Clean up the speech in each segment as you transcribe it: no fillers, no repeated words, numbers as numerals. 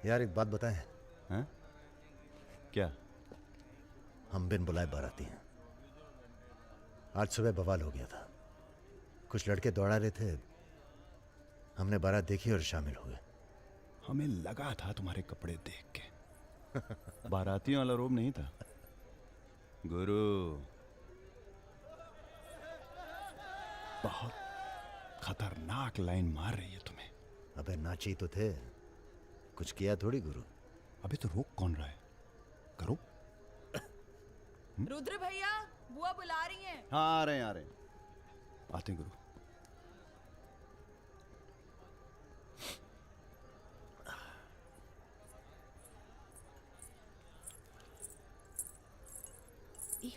यार एक बात बताएं। हाँ? क्या? हम बिन बुलाए बाराती हैं। आज सुबह बवाल हो गया था। कुछ लड़के दौड़ा रहे थे, हमने बारात देखी और शामिल हुए। हमें लगा था तुम्हारे कपड़े देख के। बारातियों वाला रोब नहीं था गुरु। बहुत खतरनाक लाइन मार रही है तुम्हें। अबे नाची तो थे, कुछ किया थोड़ी गुरु। अबे तो रोक कौन रहा है? करो। रुद्र भैया, बुआ बुला रही हैं। हाँ, आ रहे हैं आते हैं गुरु।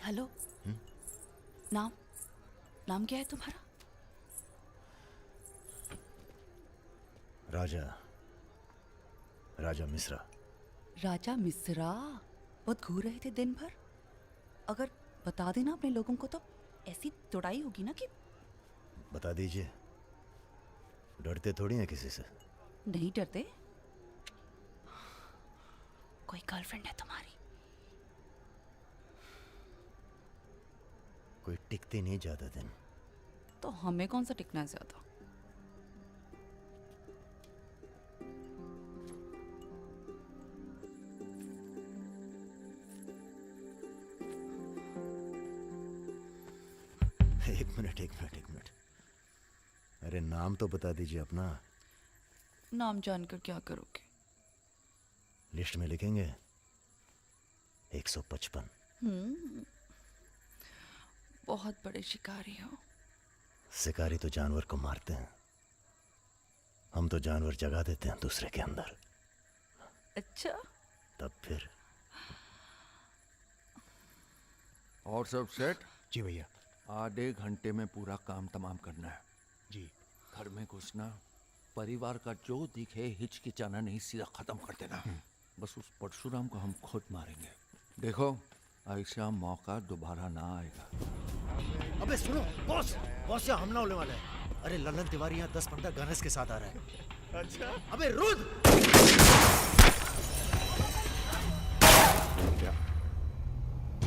हेलो। नाम क्या है तुम्हारा? राजा मिश्रा। राजा मिश्रा। बहुत घूर रहे थे दिन भर। अगर बता देना अपने लोगों को तो ऐसी तोड़ाई होगी ना कि। बता दीजिए, डरते थोड़ी हैं किसी से। नहीं डरते। कोई गर्लफ्रेंड है तुम्हारी? कोई टिकती नहीं ज्यादा दिन। तो हमें कौन सा टिकना है ज्यादा? एक मिनट। अरे नाम तो बता दीजिए अपना। नाम जानकर क्या करोगे? लिस्ट में लिखेंगे 155। बहुत बड़े शिकारी हो। शिकारी तो जानवर को मारते हैं, हम तो जानवर जगा देते हैं दूसरे के अंदर। अच्छा। तब फिर और सब सेट? जी भैया। आधे घंटे में पूरा काम तमाम करना है। जी। घर में घुसना, परिवार का जो दिखे हिचकिचाना नहीं, सीधा खत्म कर देना। बस उस परशुराम को हम खुद मारेंगे। देखो, ऐसा मौका दोबारा ना आएगा। अबे सुनो बॉस, यहाँ हमला होने वाला है। अरे ललन तिवारी यहाँ 10-15 गनर्स के साथ आ रहा है। अच्छा? अबे रुद!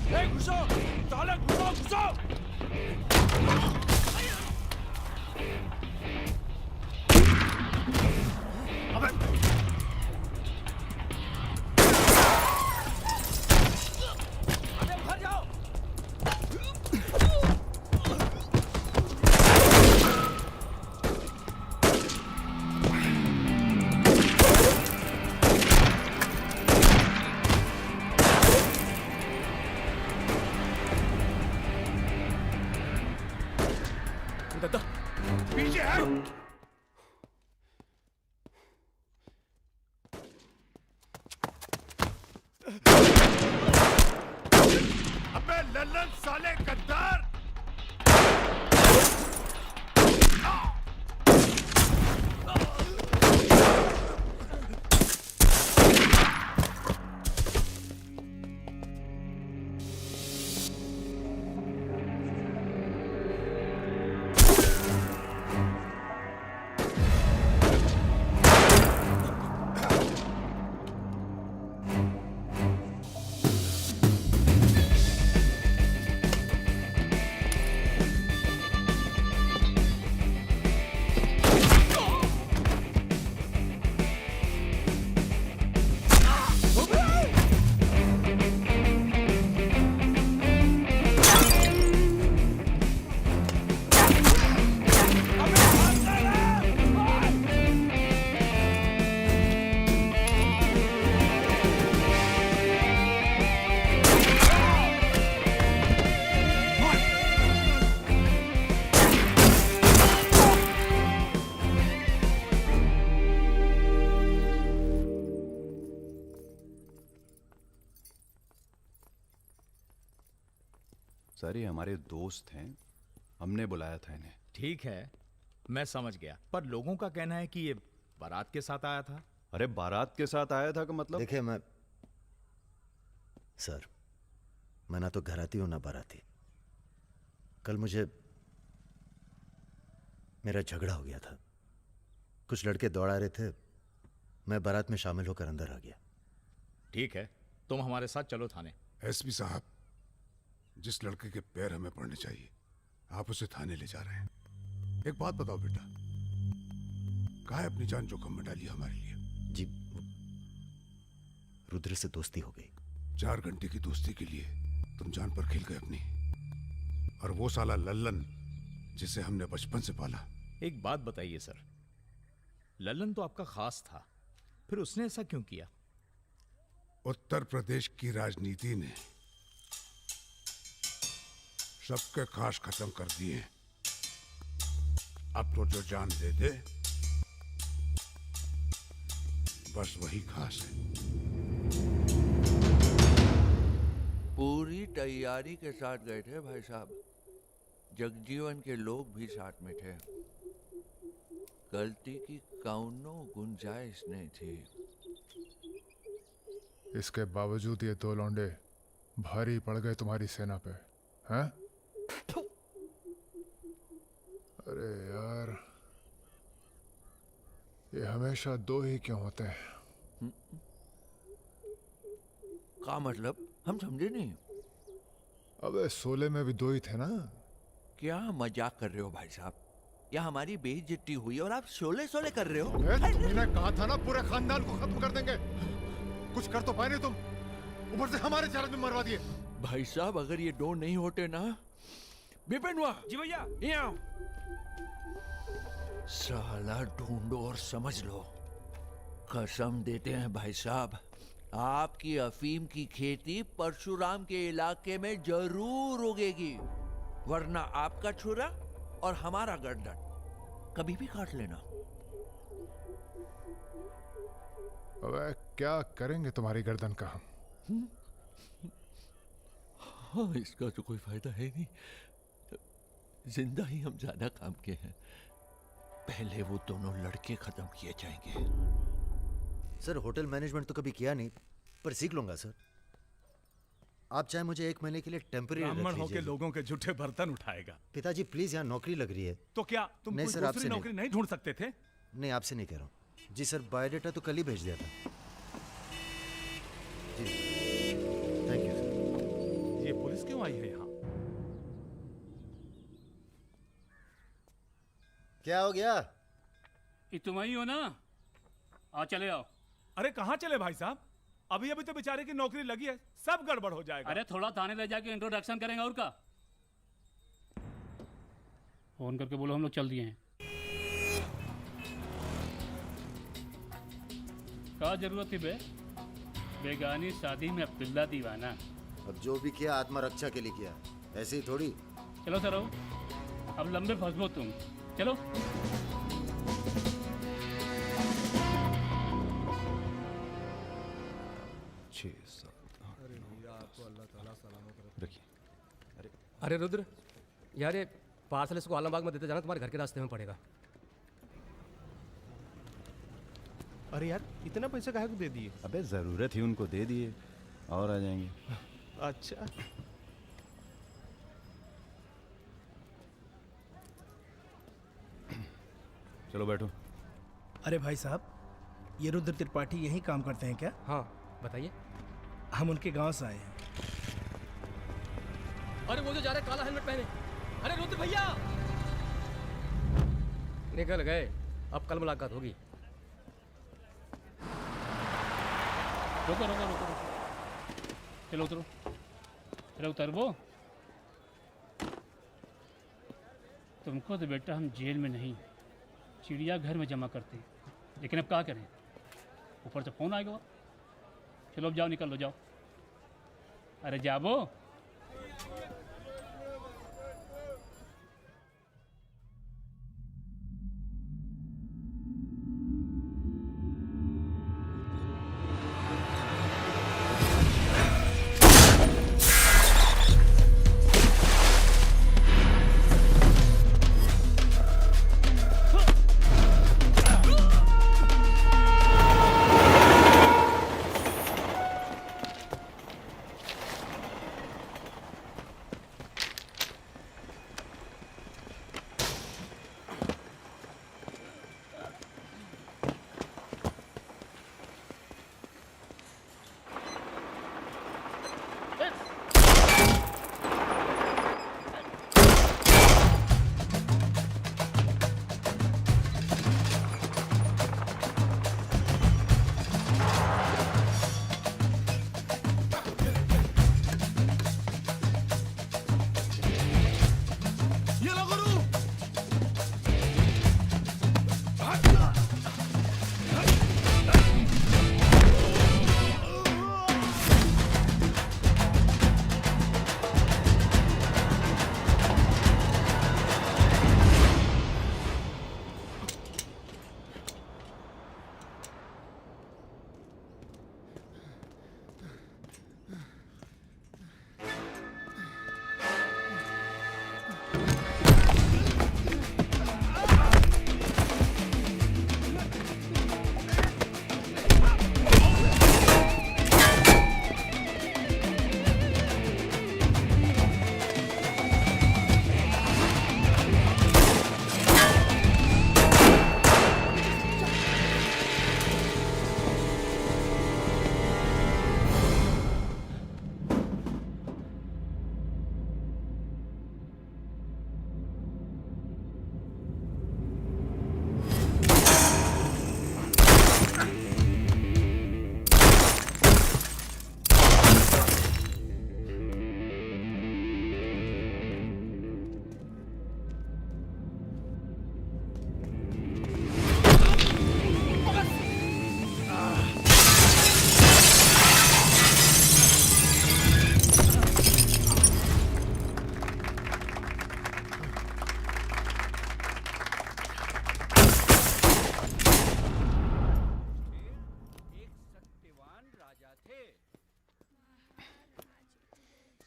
ए, घुसो! साले घुसो! पीछे है। अबे लल्लन साले गद्दार! सर ये हमारे दोस्त हैं, हमने बुलाया था इन्हें। ठीक है, मैं समझ गया, पर लोगों का कहना है कि ये बारात के साथ आया था। अरे बारात के साथ आया था का मतलब? देखिए सर, मैं ना तो घराती हूं ना बाराती। कल मुझे मेरा झगड़ा हो गया था। कुछ लड़के दौड़ा रहे थे, मैं बारात में शामिल होकर अंदर आ गया। ठीक है, तुम हमारे साथ चलो थाने। एसपी साहब, जिस लड़के के पैर हमें पड़ने चाहिए आप उसे थाने ले जा रहे हैं। एक बात बताओ बेटा, काहे अपनी जान जोखिम में डाली हमारे लिए? जी, रुद्र से दोस्ती हो गई। 4 घंटे की दोस्ती के लिए तुम जान पर खेल गए अपनी, और वो साला लल्लन जिसे हमने बचपन से पाला। एक बात बताइए सर, लल्लन तो आपका खास था, फिर उसने ऐसा क्यों किया? उत्तर प्रदेश की राजनीति ने सबके खास खत्म कर दिए। अब तो जो जान दे दे बस वही खास है। पूरी तैयारी के साथ गए थे भाई साहब। जगजीवन के लोग भी साथ में थे। गलती की कौनो गुंजाइश नहीं थी। इसके बावजूद ये 2 लौंडे भारी पड़ गए तुम्हारी सेना पे, हैं? अरे यार, ये हमेशा 2 ही क्यों होते हैं? का मतलब? हम समझे नहीं। अबे 16 में भी 2 ही थे ना? क्या मजाक कर रहे हो भाई साहब? या हमारी बेइज्जती हुई और आप शोले कर रहे हो? तुमने कहा था ना पूरे खानदान को खत्म कर देंगे। कुछ कर तो पाए नहीं तुम, ऊपर से हमारे 4 आदमी मरवा दिए। भाई साहब, अगर ये 2 नहीं होते ना। बिपिन हुआ जी भैया, यहाँ साला ढूंढो और समझ लो। कसम देते हैं भाई साहब, आपकी अफीम की खेती परशुराम के इलाके में जरूर उगेगी, वरना आपका छुरा और हमारा गर्दन कभी भी काट लेना। अबे क्या करेंगे तुम्हारी गर्दन का हम? हाँ, इसका तो कोई फायदा है नहीं। जिंदा ही हम ज्यादा काम के हैं। पहले वो दोनों लड़के खत्म किए जाएंगे। सर, होटल मैनेजमेंट तो कभी किया नहीं, पर सीख लूंगा सर। आप चाहे मुझे 1 महीने के लिए टेम्पररी ब्राह्मण होके लोगों के झूठे बर्तन उठाएगा। पिताजी प्लीज, यहाँ नौकरी लग रही है। तो क्या तुम नहीं कोई सर, आपसे दूसरी नौकरी नहीं ढूंढ सकते थे? नहीं, आपसे नहीं कह रहा हूँ जी सर। बायोडेटा तो कल ही भेज दिया था जी। Thank you sir. ये पुलिस क्यों आई है यहाँ? क्या हो गया? ये तुम ही हो ना? आ चले आओ। अरे कहाँ चले भाई साहब? अभी अभी तो बेचारे की नौकरी लगी है, सब गड़बड़ हो जाएगा। अरे थोड़ा थाने ले जाके इंट्रोडक्शन करेंगे और का। फोन करके बोलो हम लोग चल दिए हैं। क्या जरूरत थी बे? बेगानी शादी में अब्दुल्ला दीवाना। अब जो भी किया आत्मरक्षा के लिए किया, ऐसे ही थोड़ी। चलो सर, अब लंबे फंसबो तुम। चलो। अरे रुद्र यार, ये पार्सल इसको आलमबाग में देते जाना, तुम्हारे घर के रास्ते में पड़ेगा। अरे यार, इतना पैसा काहे को दे दिए? अबे जरूरत ही उनको दे दिए और आ जाएंगे। अच्छा, चलो बैठो। अरे भाई साहब, ये रुद्र त्रिपाठी यहीं काम करते हैं क्या? हाँ बताइए। हम उनके गांव से आए हैं। अरे वो जो जा रहे काला हेलमेट पहने। अरे रुद्र भैया, निकल गए। अब कल मुलाकात होगी। रुको रुको रुको रुको, चलो उतरो। चलो उतरबो। तुमको तो बेटा हम जेल में नहीं, चिड़ियाघर में जमा करते हैं, लेकिन अब क्या करें, ऊपर से फोन आएगा। चलो अब जाओ, निकल लो, जाओ। अरे जाबो।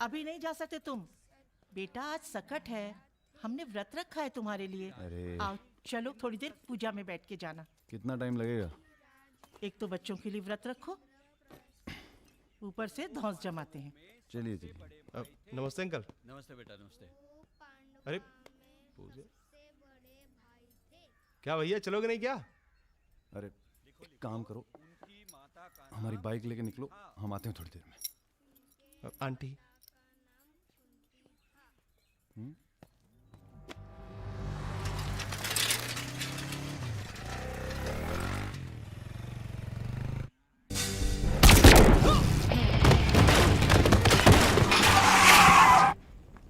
अभी नहीं जा सकते तुम। बेटा आज सकट है, हमने व्रत रखा है तुम्हारे लिए। अरे आओ चलो थोड़ी देर पूजा में बैठ के जाना। कितना टाइम लगेगा? एक तो बच्चों के लिए व्रत रखो, ऊपर से धौंस जमाते हैं। चलिए चलिए। नमस्ते अंकल। नमस्ते बेटा, नमस्ते। अरे पूजा क्या भैया, चलोगे नहीं क्या? अरे एक काम करो, हमारी बाइक लेके निकलो, हम आते हैं थोड़ी देर में। आंटी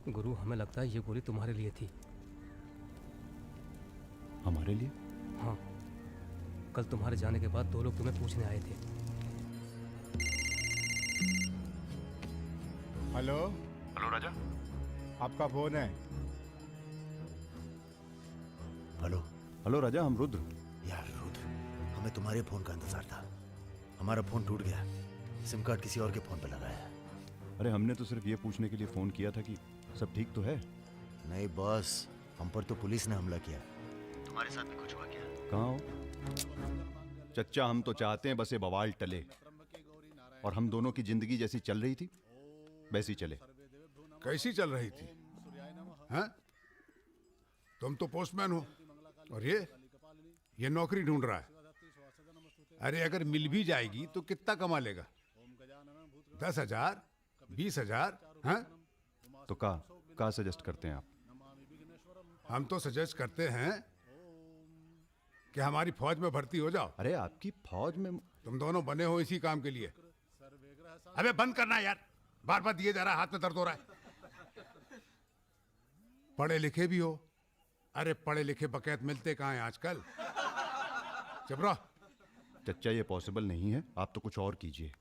गुरु, हमें लगता है ये गोली तुम्हारे लिए थी। हमारे लिए? हाँ, कल तुम्हारे जाने के बाद 2 लोग तुम्हें पूछने आए थे। हेलो हेलो राजा। आपका फोन है। हेलो हेलो राजा, हम रुद्र। यार रुद्र, हमें तुम्हारे फोन का इंतजार था। हमारा फोन टूट गया, सिम कार्ड किसी और के फोन पे लगाया है। अरे हमने तो सिर्फ ये पूछने के लिए फोन किया था कि सब ठीक तो है। नहीं बॉस, हम पर तो पुलिस ने हमला किया। तुम्हारे साथ भी कुछ हुआ क्या? कहाँ हो चच्चा? हम तो चाहते हैं बस ये बवाल टले और हम दोनों की जिंदगी जैसी चल रही थी वैसी चले। कैसी चल रही थी? हैं? तुम तो पोस्टमैन हो और ये नौकरी ढूंढ रहा है। अरे अगर मिल भी जाएगी तो कितना कमा लेगा? 10,000 20,000? हैं? तो का सजेस्ट करते हैं आप? हम तो सजेस्ट करते हैं कि हमारी फौज में भर्ती हो जाओ। अरे आपकी फौज में? तुम दोनों बने हो इसी काम के लिए। अबे बंद करना यार, बार बार दिए जा रहा है, हाथ में दर्द हो रहा है। पढ़े लिखे भी हो। अरे पढ़े लिखे बकैत मिलते कहाँ हैं आजकल? चुप रहो। चच्चा ये पॉसिबल नहीं है, आप तो कुछ और कीजिए।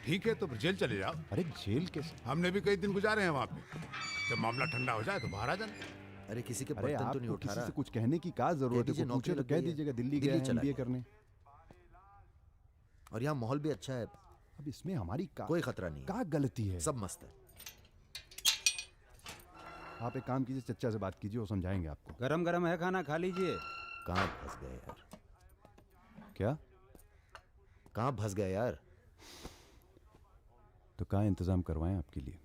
ठीक है तो फिर जेल चले जाओ। अरे जेल कैसे? हमने भी कई दिन गुजारे हैं वहां पे। जब मामला ठंडा हो जाए तो बाहर आ जाना। अरे किसी के अरे बर्तन तो नहीं आपको उठा किसी रहा। से कुछ कहने की क्या जरूरत है? पूछे तो कह दीजिएगा दिल्ली गया है MBA करने। और यहाँ माहौल भी अच्छा है। अब इसमें हमारी कोई खतरा नहीं, क्या गलती है? सब मस्त है। आप एक काम कीजिए, चच्चा से बात कीजिए, वो समझाएंगे आपको। गरम गरम है, खाना खा लीजिए। कहाँ फंस गए यार? क्या? कहाँ फंस गए यार? तो कहाँ इंतजाम करवाएं आपके लिए?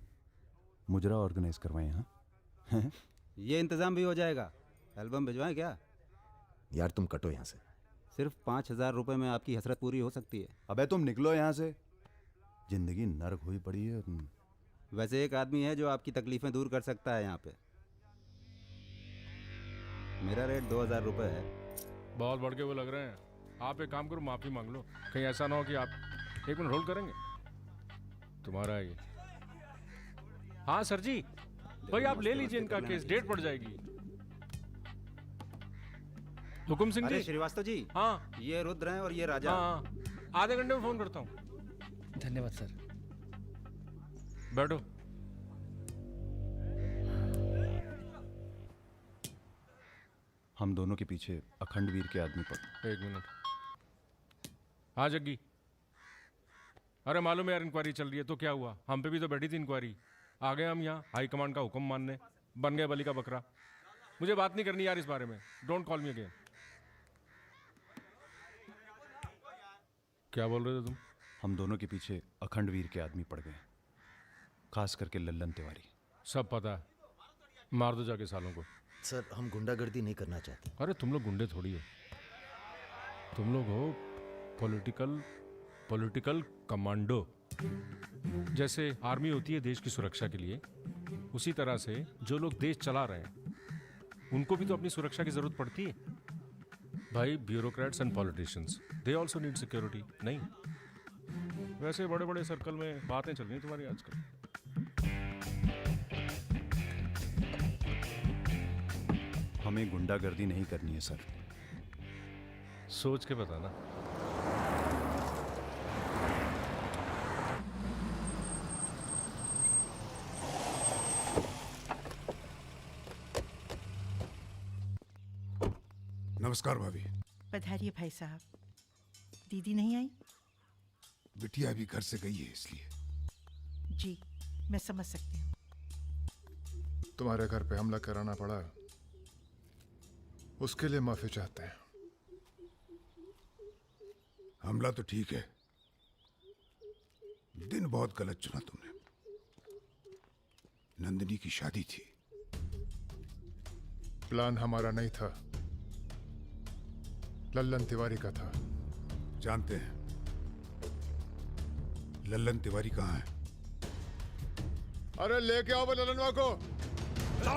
मुजरा ऑर्गेनाइज करवाएं? हाँ ये इंतजाम भी हो जाएगा। एल्बम भिजवाएं क्या? यार तुम कटो यहाँ से। सिर्फ 5,000 रुपए में आपकी हसरत पूरी हो सकती है। अबे तुम निकलो यहाँ से, जिंदगी नर्क हुई पड़ी है। वैसे एक आदमी है जो आपकी तकलीफें दूर कर सकता है यहाँ पे। मेरा रेट 2,000 रुपए है। बहुत बढ़ के वो लग रहे हैं। आप एक काम करो, माफी मांग लो। कहीं ऐसा ना हो कि आप 1 मिनट होल्ड करेंगे? तुम्हारा ये। हाँ सर जी, भाई आप ले लीजिए इनका केस, डेट पड़ जाएगी। हुकुम सिंह जी। श्रीवास्तव जी। हाँ ये रुद्र हैं और ये राजा। हाँ, आधे घंटे में फोन करता हूँ। धन्यवाद सर। बैठो। हम दोनों के पीछे अखंड वीर के आदमी पड़। 1 मिनट। हाँ जग्गी, अरे मालूम है यार इंक्वायरी चल रही है। तो क्या हुआ? हम पे भी तो बैठी थी इंक्वायरी। आ गए हम यहाँ हाई कमांड का हुक्म मानने, बन गए बलि का बकरा। मुझे बात नहीं करनी यार इस बारे में। Don't call me again. क्या बोल रहे थे तुम? हम दोनों के पीछे अखंड वीर के आदमी पड़ गए, खास करके लल्लन तिवारी। सब पता है, मार दो जाके सालों को। सर हम गुंडागर्दी नहीं करना चाहते। अरे तुम लोग गुंडे थोड़ी हो, तुम लोग हो पॉलिटिकल कमांडो। जैसे आर्मी होती है देश की सुरक्षा के लिए, उसी तरह से जो लोग देश चला रहे हैं उनको भी तो अपनी सुरक्षा की जरूरत पड़ती है। भाई bureaucrats and politicians they also need security. नहीं वैसे बड़े बड़े सर्कल में बातें चल रही हैं तुम्हारी आजकल। हमें गुंडागर्दी नहीं करनी है सर। सोच के बताना। नमस्कार भाभी। पधारिए भाई साहब। दीदी नहीं आई? बिटिया अभी घर से गई है इसलिए। जी मैं समझ सकती हूँ। तुम्हारे घर पे हमला कराना पड़ा, उसके लिए माफी चाहते हैं। हमला तो ठीक है, दिन बहुत गलत चुना तुमने। नंदिनी की शादी थी। प्लान हमारा नहीं था, लल्लन तिवारी का था। जानते हैं लल्लन तिवारी कहाँ है? अरे लेके आओ लल्लनवा को।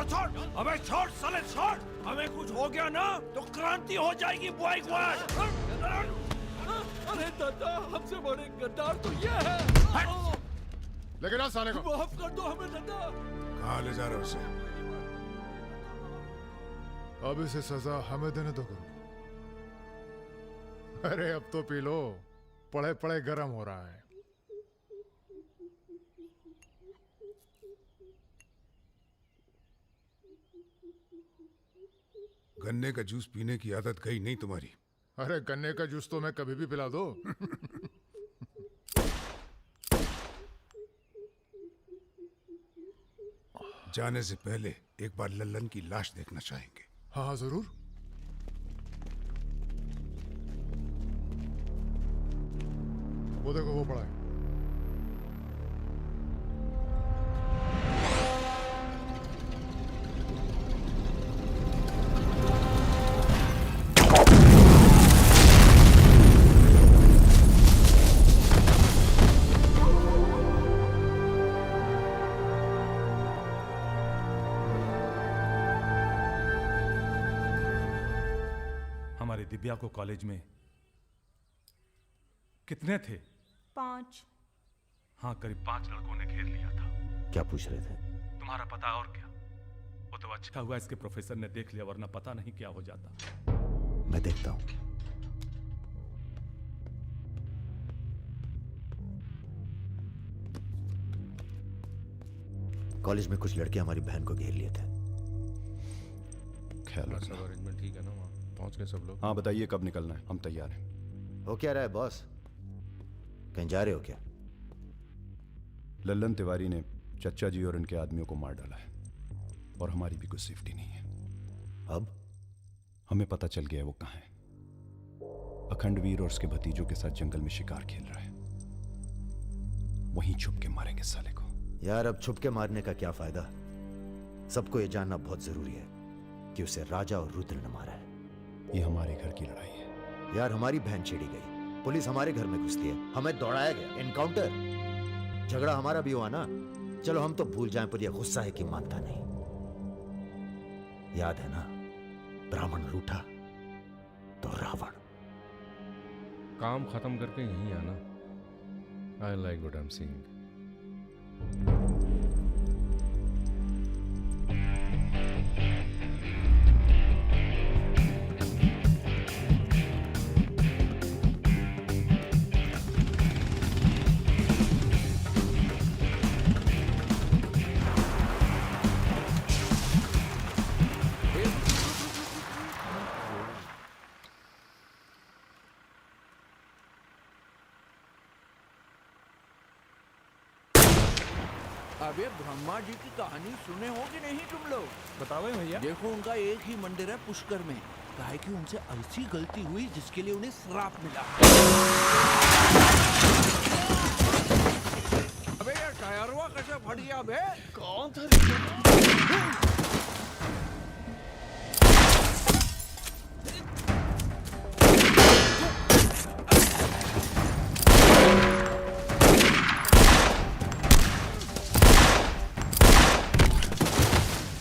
छोड़, अबे छोड़ साले छोड़। हमें कुछ हो गया ना तो क्रांति हो जाएगी बॉय क्वाड। अरे दादा, हमसे बड़े गद्दार तो ये है। लेकिन आ साले को। माफ कर दो हमें दादा। कहाँ ले जा रहे हो उसे? अब इसे सजा हमें देने दो गुरु। अरे अब तो पी लो, पड़े पड़े गरम हो रहा है। गन्ने का जूस पीने की आदत गई नहीं तुम्हारी। अरे गन्ने का जूस तो मैं कभी भी पिला दो। जाने से पहले एक बार लल्लन की लाश देखना चाहेंगे। हाँ हाँ जरूर। वो देखो वो पड़ा है। हमारी दिव्या को कॉलेज में कितने थे? 5। हाँ, करीब 5 लड़कों ने घेर लिया था। क्या पूछ रहे थे? तुम्हारा पता और क्या? वो तो अच्छा हुआ इसके प्रोफेसर ने देख लिया, वरना पता नहीं क्या हो जाता। मैं देखता हूं। कॉलेज में कुछ लड़के हमारी बहन को घेर लिए थे। ख्याल सब अरेंजमेंट ठीक है ना? वहाँ पहुँच गए सब लोग? हाँ बताइए कब निकलना है, हम तैयार हैं। हो क्या रहा है बॉस? कहीं जा रहे हो क्या? लल्लन तिवारी ने चच्चा जी और इनके आदमियों को मार डाला है और हमारी भी कुछ सेफ्टी नहीं है। अब हमें पता चल गया है वो कहाँ है। अखंडवीर और उसके भतीजों के साथ जंगल में शिकार खेल रहा है। वहीं छुप के मारेंगे साले को। यार अब छुप के मारने का क्या फायदा? सबको ये जानना बहुत जरूरी है कि उसे राजा और रुद्र ने मारा है। ये हमारे घर की लड़ाई है। यार हमारी बहन छेड़ी गई, पुलिस हमारे घर में घुसती है, हमें दौड़ाया गया, एनकाउंटर, झगड़ा हमारा भी हुआ ना। चलो हम तो भूल जाएं, पर यह गुस्सा है कि मानता नहीं। याद है ना, ब्राह्मण रूठा तो रावण। काम खत्म करके यहीं आना। I like what I am seeing. अबे ब्रह्मा जी की कहानी सुने हो कि नहीं तुम लोग? बताओ भैया। देखो उनका एक ही मंदिर है पुष्कर में। काहे कि उनसे ऐसी गलती हुई जिसके लिए उन्हें श्राप मिला। अबे यार टायरवा कैसे फट गया बे? कौन था?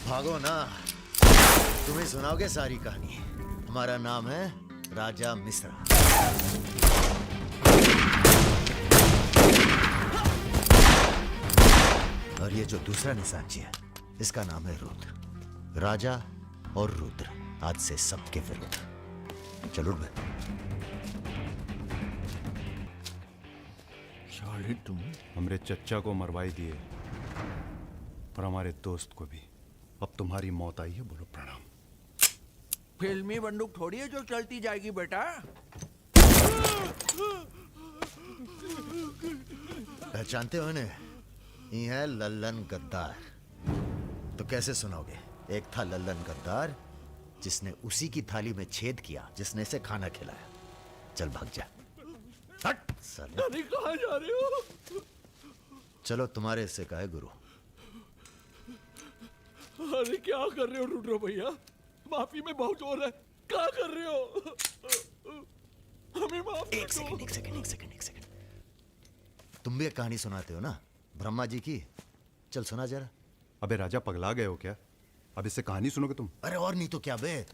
भागो ना, तुम्हें सुनाओगे सारी कहानी। हमारा नाम है राजा मिश्रा। और ये जो दूसरा निशानची है, इसका नाम है रुद्र। राजा और रुद्र आज से सबके विरुद्ध। चलो उठ बे। साले तुम हमरे चच्चा को मरवाई दिए और हमारे दोस्त को भी। अब तुम्हारी मौत आई है, बोलो प्रणाम। फिल्मी बंदूक थोड़ी है जो चलती जाएगी बेटा। पहचानते हो इन्हें? ये है लल्लन गद्दार। तो कैसे सुनोगे? एक था लल्लन गद्दार जिसने उसी की थाली में छेद किया जिसने इसे खाना खिलाया। चल भाग जा। हट साले। अरे कहाँ जा रहे हो? चलो तुम्हारे हिस्से का है गुरु। अरे क्या कर रहे हो रुद्र भैया? माफी में बहुत जोर है। क्या कर रहे हो? हमें माफ कर दो। एक सेकंड। तुम भी एक कहानी सुनाते हो ना ब्रह्मा जी की? चल सुना जरा। अबे राजा, पगला गए हो क्या? अब इससे कहानी सुनोगे तुम? अरे और नहीं तो क्या बे,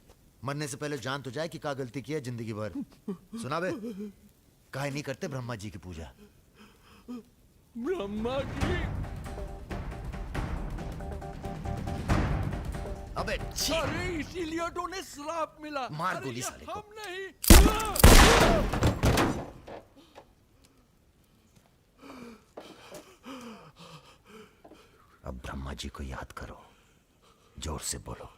मरने से पहले जान तो जाए कि क्या गलती की है जिंदगी भर। सुना बे। काहे नहीं करते ब्रह्मा जी की पूजा? ब्रह्मा जी? अबे अरे इसीलिए तो उन्हें श्राप मिला। मार गोली साले को। हम नहीं। अब ब्रह्मा जी को याद करो, जोर से बोलो,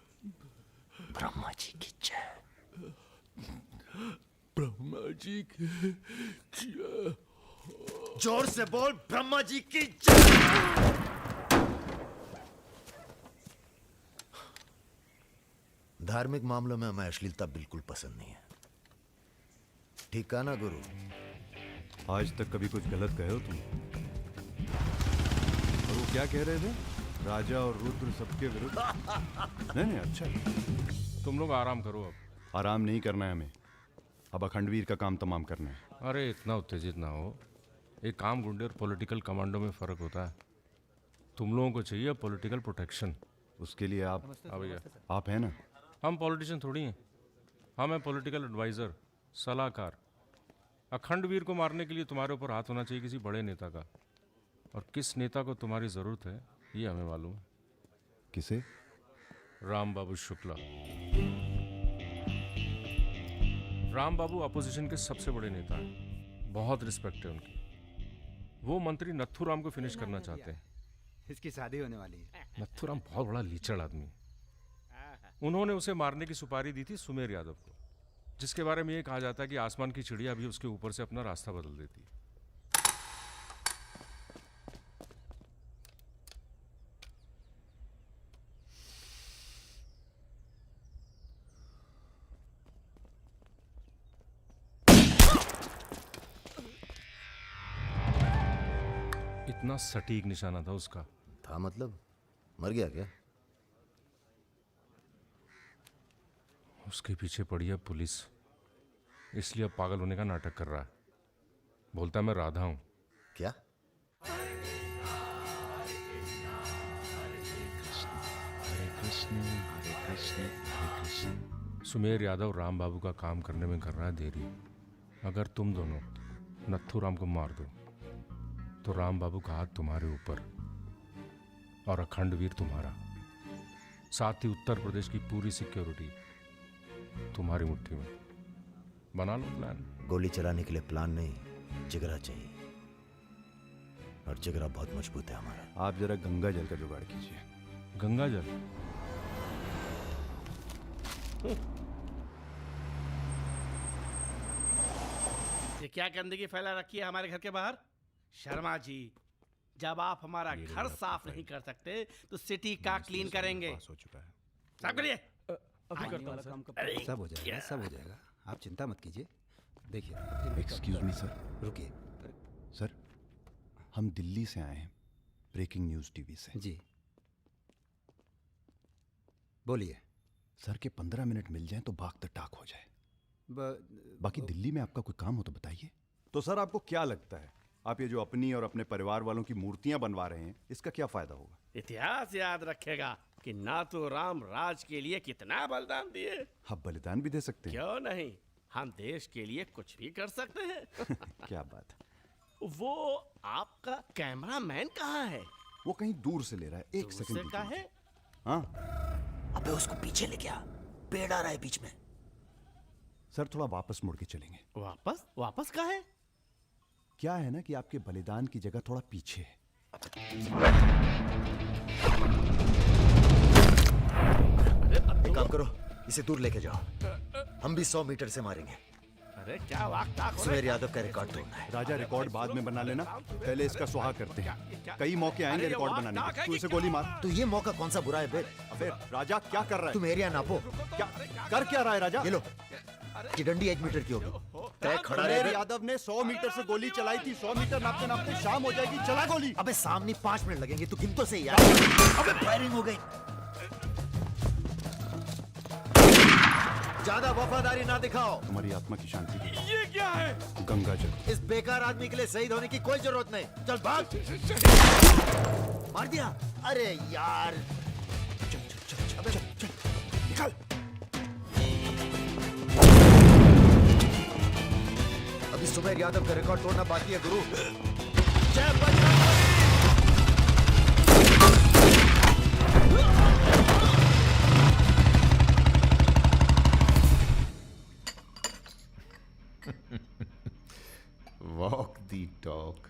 ब्रह्मा जी की जय। ब्रह्मा जी की जय। जोर से बोल, ब्रह्मा जी की जय। धार्मिक मामलों में हमें अश्लीलता बिल्कुल पसंद नहीं है। ठीक कहा ना गुरु? आज तक कभी कुछ गलत कहे हो तुम? और वो क्या कह रहे थे? राजा और रुद्र सबके विरुद्ध। नहीं, अच्छा। तुम लोग आराम करो। अब आराम नहीं करना है हमें, अब अखंडवीर का काम तमाम करना है। अरे इतना उत्तेजित ना हो। एक काम गुंडे और पॉलिटिकल कमांडो में फ़र्क होता है। तुम लोगों को चाहिए पॉलिटिकल प्रोटेक्शन। उसके लिए आप भैया, आप हैं ना? हम पॉलिटिशियन थोड़ी हैं। हम हैं पॉलिटिकल एडवाइज़र, सलाहकार। अखंडवीर को मारने के लिए तुम्हारे ऊपर हाथ होना चाहिए किसी बड़े नेता का। और किस नेता को तुम्हारी ज़रूरत है ये हमें मालूम है। किसे? राम बाबू शुक्ला। राम बाबू अपोजिशन के सबसे बड़े नेता हैं, बहुत रिस्पेक्ट है उनकी। वो मंत्री नथुराम को फिनिश करना चाहते हैं। इसकी शादी होने वाली है। नथुराम बहुत बड़ा लीचड़ आदमी है। उन्होंने उसे मारने की सुपारी दी थी सुमेर यादव को, जिसके बारे में ये कहा जाता है कि आसमान की चिड़िया भी उसके ऊपर से अपना रास्ता बदल देती है। इतना सटीक निशाना था उसका। था मतलब? मर गया क्या? उसके पीछे पड़ी है पुलिस, इसलिए अब पागल होने का नाटक कर रहा है। बोलता है मैं राधा हूं। क्या? सुमेर यादव राम बाबू का काम करने में कर रहा है देरी। अगर तुम दोनों नथुराम को मार दो तो राम बाबू का हाथ तुम्हारे ऊपर और अखंडवीर तुम्हारा, साथ ही उत्तर प्रदेश की पूरी सिक्योरिटी तुम्हारी मुट्ठी में। बना लो प्लान। गोली चलाने के लिए प्लान नहीं, जिगरा चाहिए, और जिगरा बहुत मजबूत है हमारा। आप जरा गंगा जल का जुगाड़ कीजिए। गंगा जल? ये क्या गंदगी फैला रखी है हमारे घर के बाहर? शर्मा जी, जब आप हमारा घर साफ नहीं कर सकते तो सिटी का क्लीन करेंगे। हो चुका है। साफ करिए। सब हो जाएगा, सब हो जाएगा, आप चिंता मत कीजिए। देखिए, एक्सक्यूज मी सर। रुकिए सर, हम दिल्ली से आए हैं, ब्रेकिंग न्यूज़ टीवी से। जी बोलिए। सर के 15 मिनट मिल जाएं तो बाग द टाक हो जाए। बाकी दिल्ली में आपका कोई काम हो तो बताइए। तो सर आपको क्या लगता है, आप ये जो अपनी और अपने परिवार वालों की मूर्तियां बनवा रहे हैं, इसका क्या फायदा होगा? इतिहास याद रखेगा कि ना तो राम राज के लिए कितना बलिदान दिए। आप बलिदान भी दे सकते हैं। क्यों नहीं, हम देश के लिए कुछ भी कर सकते हैं। क्या बात है। वो आपका कैमरामैन कहाँ है? वो कहीं दूर से ले रहा है, एक दूर सेकंड से का है? हाँ अबे उसको पीछे ले गया, पेड़ आ रहा है बीच में। सर थोड़ा वापस मुड़ के चलेंगे। वापस? वापस का है? क्या है ना कि आपके बलिदान की जगह थोड़ा पीछे है। एक काम करो, इसे दूर लेके जाओ, हम भी 100 मीटर से मारेंगे। अरे क्या वाक सुमेर यादव का रिकॉर्ड तोड़ना है। राजा रिकॉर्ड बाद में बना लेना, पहले इसका सुहाग करते हैं। कई मौके आएंगे रिकॉर्ड बनाने के। तू इसे गोली मार। तो ये मौका कौन सा बुरा है बे? अबे राजा क्या कर रहा है? तुम एरिया नापो। क्या कर क्या रहा है राजा? ये लो, कि डंडी 1 मीटर की होगी। तय खड़ा सुमेर रहे। यादव ने 100 मीटर से गोली चलाई थी। 100 मीटर नापते नापते शाम हो जाएगी। चला गोली। अबे सामने 5 मिनट लगेंगे, तू गिन तो सही यार। अबे फायरिंग हो गई। ज्यादा वफादारी ना दिखाओ। तुम्हारी आत्मा की शांति के लिए। ये क्या है? गंगा जल। इस बेकार आदमी के लिए शहीद होने की कोई जरूरत नहीं। चल भाग। मार दिया। अरे यार, चल चल चल चल चल, चल निकल। अभी सुमेर यादव का रिकॉर्ड तोड़ना बाकी है गुरु। जय बजरंगबली। वॉक दी टॉक।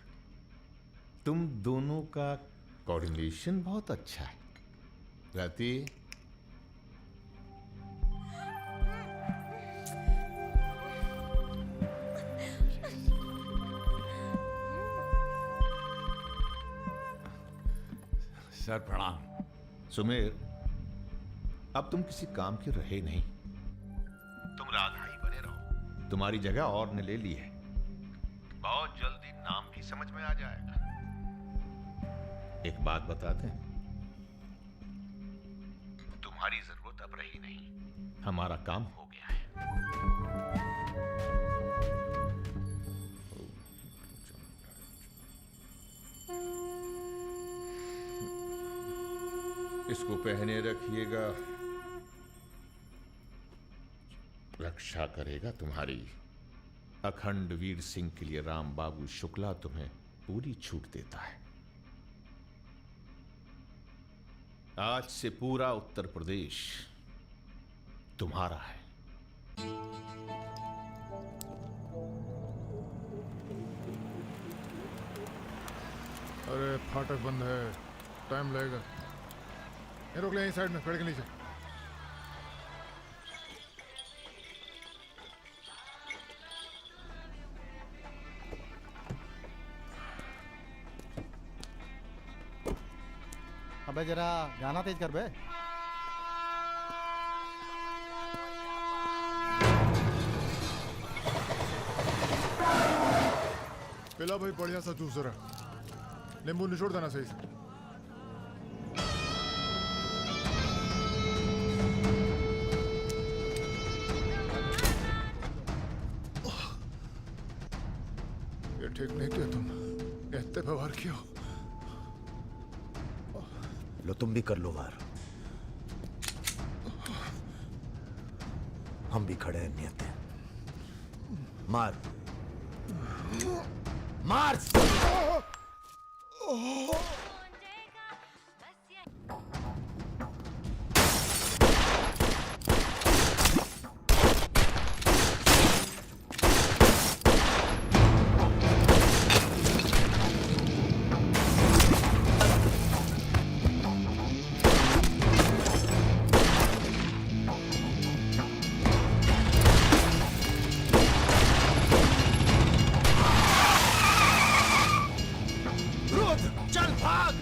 तुम दोनों का कोऑर्डिनेशन बहुत अच्छा है। रति, सर प्रणाम। सुमेर, अब तुम किसी काम के रहे नहीं, तुम राधा ही बने रहो। तुम्हारी जगह और ने ले ली है। बहुत जल्दी नाम भी समझ में आ जाएगा। एक बात बता दें, तुम्हारी जरूरत अब रही नहीं, हमारा काम हो गया है। इसको पहने रखिएगा, रक्षा करेगा तुम्हारी। अखंड वीर सिंह के लिए राम बाबू शुक्ला तुम्हें पूरी छूट देता है। आज से पूरा उत्तर प्रदेश तुम्हारा है। अरे फाटक बंद है, टाइम लगेगा। ये रोक ले यहीं साइड में, पेड़ के नीचे। अबे जरा गाना तेज कर बे। पिला भाई बढ़िया सा जूस जरा, नींबू निचोड़ देना सही से। ये ठीक नहीं किया तुम, इतने व्यवहार किया। लो तुम भी कर लो वार, हम भी खड़े हैं नियत है। मार मार। चल भाग।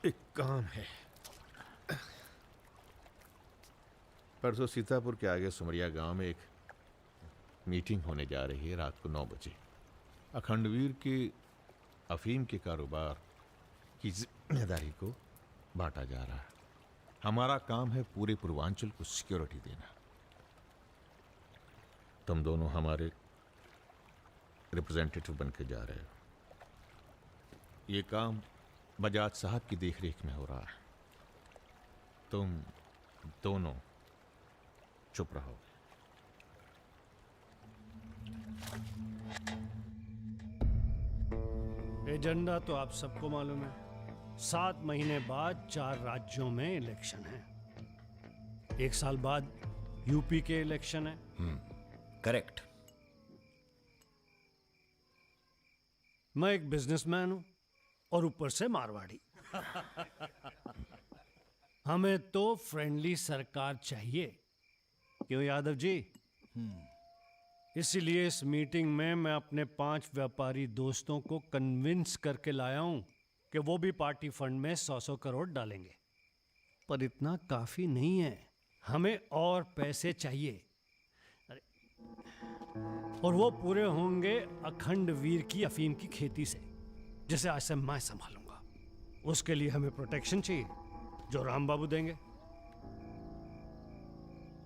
एक काम है। परसों सीतापुर के आगे सुमरिया गांव में एक मीटिंग होने जा रही है रात को 9 बजे। अखंडवीर के अफीम के कारोबार की जिम्मेदारी को बांटा जा रहा है। हमारा काम है पूरे पूर्वांचल को सिक्योरिटी देना। तुम दोनों हमारे रिप्रेजेंटेटिव बन के जा रहे हो। ये काम बजाज साहब की देखरेख में हो रहा है। तुम दोनों चुप रहो। एजेंडा तो आप सबको मालूम है। 7 महीने बाद 4 राज्यों में इलेक्शन है। 1 साल बाद यूपी के इलेक्शन है। करेक्ट। मैं एक बिजनेसमैन हूं और ऊपर से मारवाड़ी। हमें तो फ्रेंडली सरकार चाहिए, क्यों यादव जी? इसीलिए इस मीटिंग में मैं अपने 5 व्यापारी दोस्तों को कन्विंस करके लाया हूं कि वो भी पार्टी फंड में 100-100 करोड़ डालेंगे। पर इतना काफी नहीं है, हमें और पैसे चाहिए। और वो पूरे होंगे अखंड वीर की अफीम की खेती से, जिसे आज से मैं संभालूंगा। उसके लिए हमें प्रोटेक्शन चाहिए, जो राम बाबू देंगे।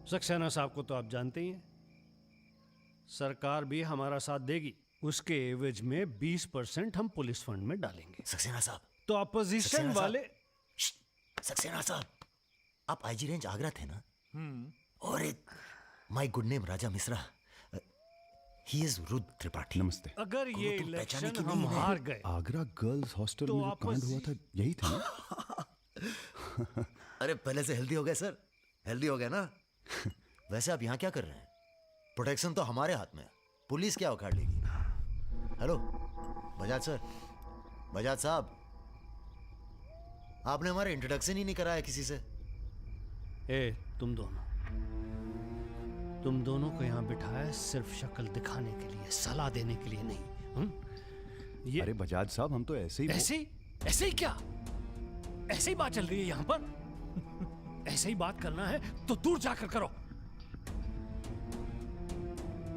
सक्सेना साहब को तो आप जानते ही हैं। सरकार भी हमारा साथ देगी। उसके एवज में 20% हम पुलिस फंड में डालेंगे। सक्सेना साहब तो अपोजिशन सक्सेना वाले सक्सेना साहब, आप आईजी रेंज आगरा थे ना? और एक my good name Raja Mishra, he is Rudra Tripathi. नमस्ते। अगर ये तुम पहचाने इलेक्शन की हम नहीं है। हार गए आगरा गर्ल्स हॉस्टल तो में जो आपस- कांड हुआ था यही था ना? अरे पहले से हेल्दी हो गए सर, हेल्दी हो गए ना। वैसे आप यहाँ क्या कर रहे हैं? प्रोटेक्शन तो हमारे हाथ में है, पुलिस क्या उखाड़ लेगी? हेलो बजाज सर, बजाज साहब, आपने हमारा इंट्रोडक्शन ही नहीं कराया किसी से। तुम दोनों को यहाँ बिठाया सिर्फ शक्ल दिखाने के लिए, सलाह देने के लिए नहीं। ये अरे बजाज साहब, हम तो ऐसे ही ऐसे ही क्या? ऐसे ही बात चल रही है यहाँ पर। ऐसे ही बात करना है तो दूर जाकर करो।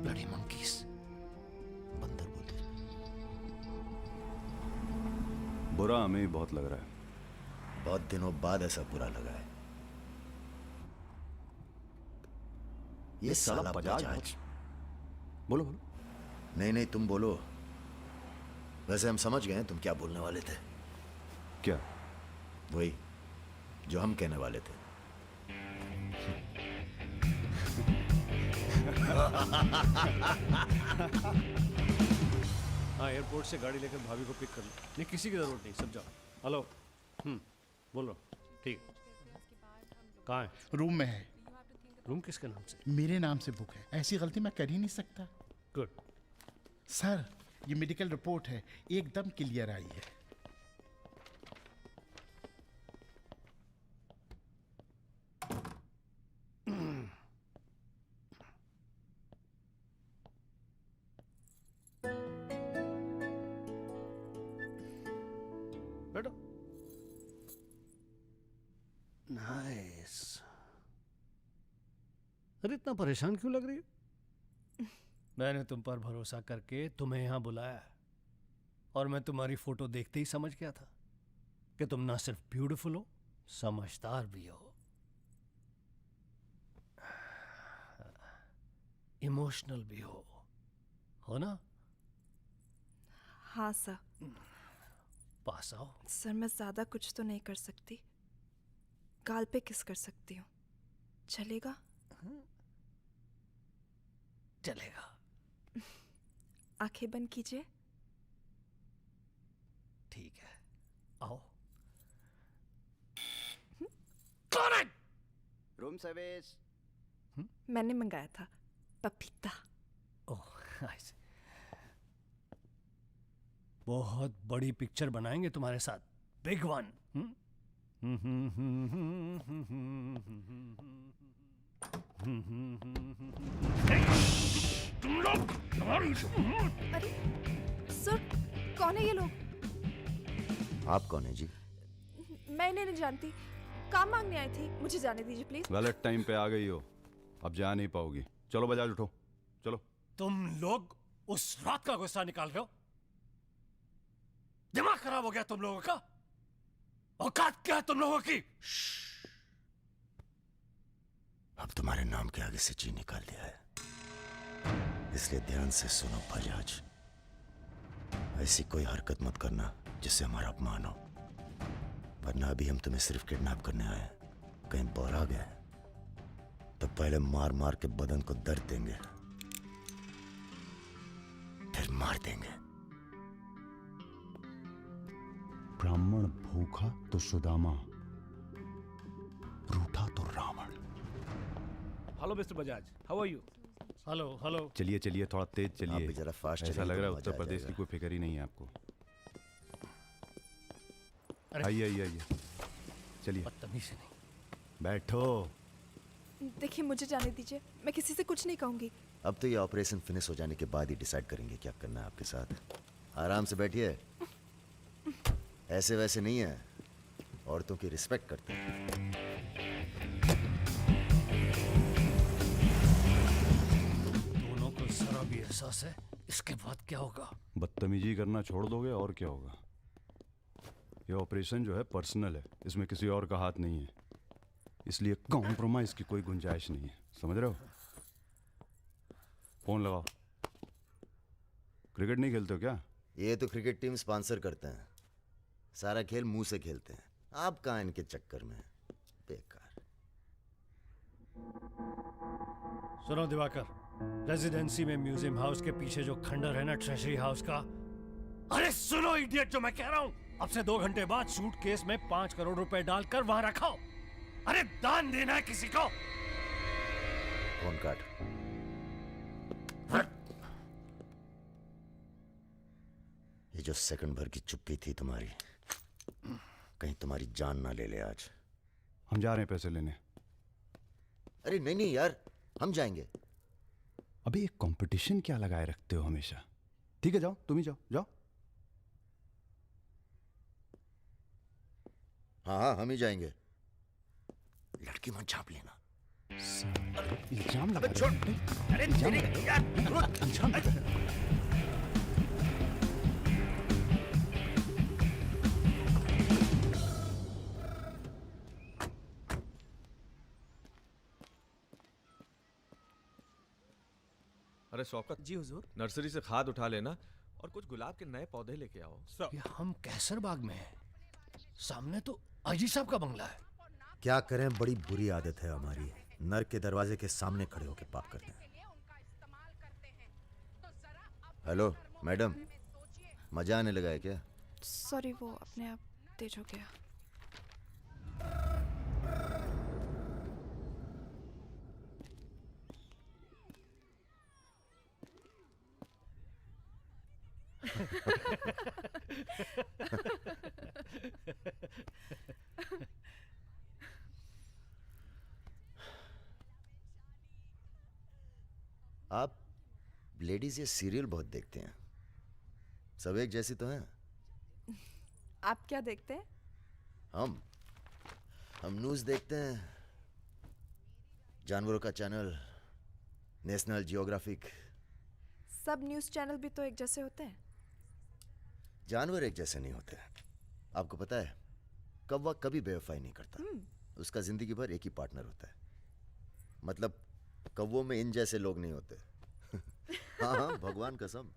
Bloody monkeys. बंदर बोलते। बुरा हमें बहुत लग रहा है। बहुत दिनों बाद ऐसा बुरा लगा है। ये साला बजाज। बोलो। नहीं तुम बोलो। वैसे हम समझ गए तुम क्या बोलने वाले थे। क्या? वही जो हम कहने वाले थे। हाँ, एयरपोर्ट से गाड़ी लेकर भाभी को पिक कर लो। नहीं, किसी की जरूरत नहीं, सब जाओ। हेलो। बोलो। ठीक। कहाँ है? रूम में है। रूम किसके नाम से? मेरे नाम से बुक है। ऐसी गलती मैं कर ही नहीं सकता। गुड। सर, ये मेडिकल रिपोर्ट है, एकदम क्लियर आई है। बैठो। नाइस। अरे इतना परेशान क्यों लग रही है? मैंने तुम पर भरोसा करके तुम्हें यहां बुलाया, और मैं तुम्हारी फोटो देखते ही समझ गया था कि तुम ना सिर्फ ब्यूटीफुल हो, समझदार भी हो। इमोशनल भी हो ना? हाँ सर। पास आओ। सर, मैं ज्यादा कुछ तो नहीं कर सकती। गाल पे किस कर सकती हूँ, चलेगा? चलेगा। आंखें बंद कीजिए। ठीक है, आओ। कौन है? Room service. मैंने मंगाया था पपीता। ओह, ऐसे। बहुत बड़ी पिक्चर बनाएंगे तुम्हारे साथ, बिग वन। तुम लोग। अरे सर, कौन है ये लोग? आप कौन है जी? मैं इन्हें नहीं जानती, काम मांगने आई थी। मुझे जाने दीजिए प्लीज। गलत टाइम पे आ गई हो, अब जा नहीं पाओगी। चलो बजाज, उठो चलो। तुम लोग उस रात का गुस्सा निकाल रहे हो? दिमाग खराब हो गया तुम लोगों का? औकात क्या है तुम लोगों की? अब तुम्हारे नाम के आगे से ची निकाल दिया है। इसलिए ध्यान से सुनो बजाज, ऐसी कोई हरकत मत करना जिससे हमारा अपमान हो, वरना अभी हम तुम्हें सिर्फ किडनैप करने आए हैं। कहीं बौरा गए तो पहले मार मार के बदन को दर्द देंगे, फिर मार देंगे। ब्राह्मण भूखा तो सुदामा, रूठा तो Ravan. Hello mister Bajaj, how are you? Hello hello. चलिए चलिए, थोड़ा तेज चलिए। आप भी जरा फास्ट ऐसा चलिए लग तो रहा है मजा उत्तर आ प्रदेश की जाएगा। कोई फिक्र ही नहीं है आपको। आइए आइए आइए, चलिए। बदतमीज नहीं। बैठो। देखिए मुझे जाने दीजिए, मैं किसी से कुछ नहीं कहूंगी। अब तो ये ऑपरेशन फिनिश हो जाने के बाद ही डिसाइड करेंगे क्या करना है आपके साथ। आराम से बैठिए, ऐसे वैसे नहीं है, औरतों की रिस्पेक्ट करते हैं। दोनों को जरा भी एहसास है इसके बाद क्या होगा। बदतमीजी करना छोड़ दोगे और क्या होगा। ये ऑपरेशन जो है पर्सनल है, इसमें किसी और का हाथ नहीं है, इसलिए कॉम्प्रोमाइज की कोई गुंजाइश नहीं है, समझ रहे हो। फोन लगाओ। क्रिकेट नहीं खेलते हो क्या? ये तो क्रिकेट टीम स्पॉन्सर करते हैं, सारा खेल मुंह से खेलते हैं। आप कहाँ इनके चक्कर में, बेकार। सुनो दिवाकर, रेजिडेंसी में म्यूजियम हाउस के पीछे जो खंडर है ना ट्रेजरी हाउस का, अरे सुनो इडियट, जो मैं कह रहा हूं, अब से 2 घंटे बाद सूटकेस में 5 करोड़ रुपए डालकर वहां रखो। अरे दान देना है किसी को। फोन काट। ये जो सेकंड भर की चुप्पी थी तुम्हारी, कहीं तुम्हारी जान ना ले ले आज। हम जा रहे हैं पैसे लेने। अरे नहीं नहीं यार, हम जाएंगे। अबे एक कंपटीशन क्या लगाए रखते हो हमेशा। ठीक है जाओ, तुम ही जाओ जाओ। हाँ हाँ, हम ही जाएंगे। लड़की मत झाप लेना। इल्जाम लगा अबे छोड़। अरे तेरे यार, इल्जाम अरे शौकत जी हुजूर। नर्सरी से खाद उठा लेना और कुछ गुलाब के नए पौधे लेके आओ। ये हम कैसर बाग में हैं, सामने तो आईजी साहब का बंगला है। क्या करें, बड़ी बुरी आदत है हमारी, नर के दरवाजे के सामने खड़े होकर पाप करते हैं। हेलो मैडम, मजा आने लगा है क्या? सॉरी, वो अपने आप तेज हो गया। आप लेडीज ये सीरियल बहुत देखते हैं, सब एक जैसी तो हैं। आप क्या देखते हैं? हम न्यूज़ देखते हैं, जानवरों का चैनल, नेशनल जियोग्राफिक। सब न्यूज़ चैनल भी तो एक जैसे होते हैं। जानवर एक जैसे नहीं होते। आपको पता है, कौवा कभी बेवफाई नहीं करता, उसका जिंदगी भर एक ही पार्टनर होता है। मतलब कौवों में इन जैसे लोग नहीं होते। हाँ हाँ, भगवान कसम।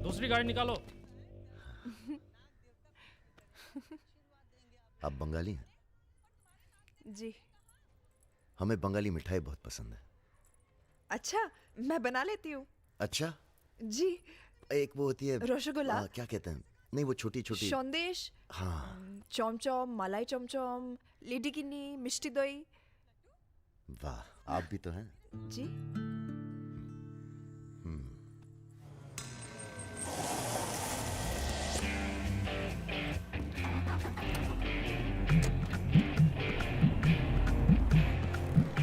दूसरी गाड़ी निकालो। आप बंगाली हैं? जी। हमें बंगाली मिठाई बहुत पसंद है। अच्छा, मैं बना लेती हूँ। अच्छा जी। एक वो होती है रसगुल्ला। क्या कहते हैं, नहीं वो छोटी छोटी। सौंदेश। हाँ। चमचम, मलाई चमचम, लेडीकिनी, मिष्टी दही। वाह, आप भी तो हैं। जी।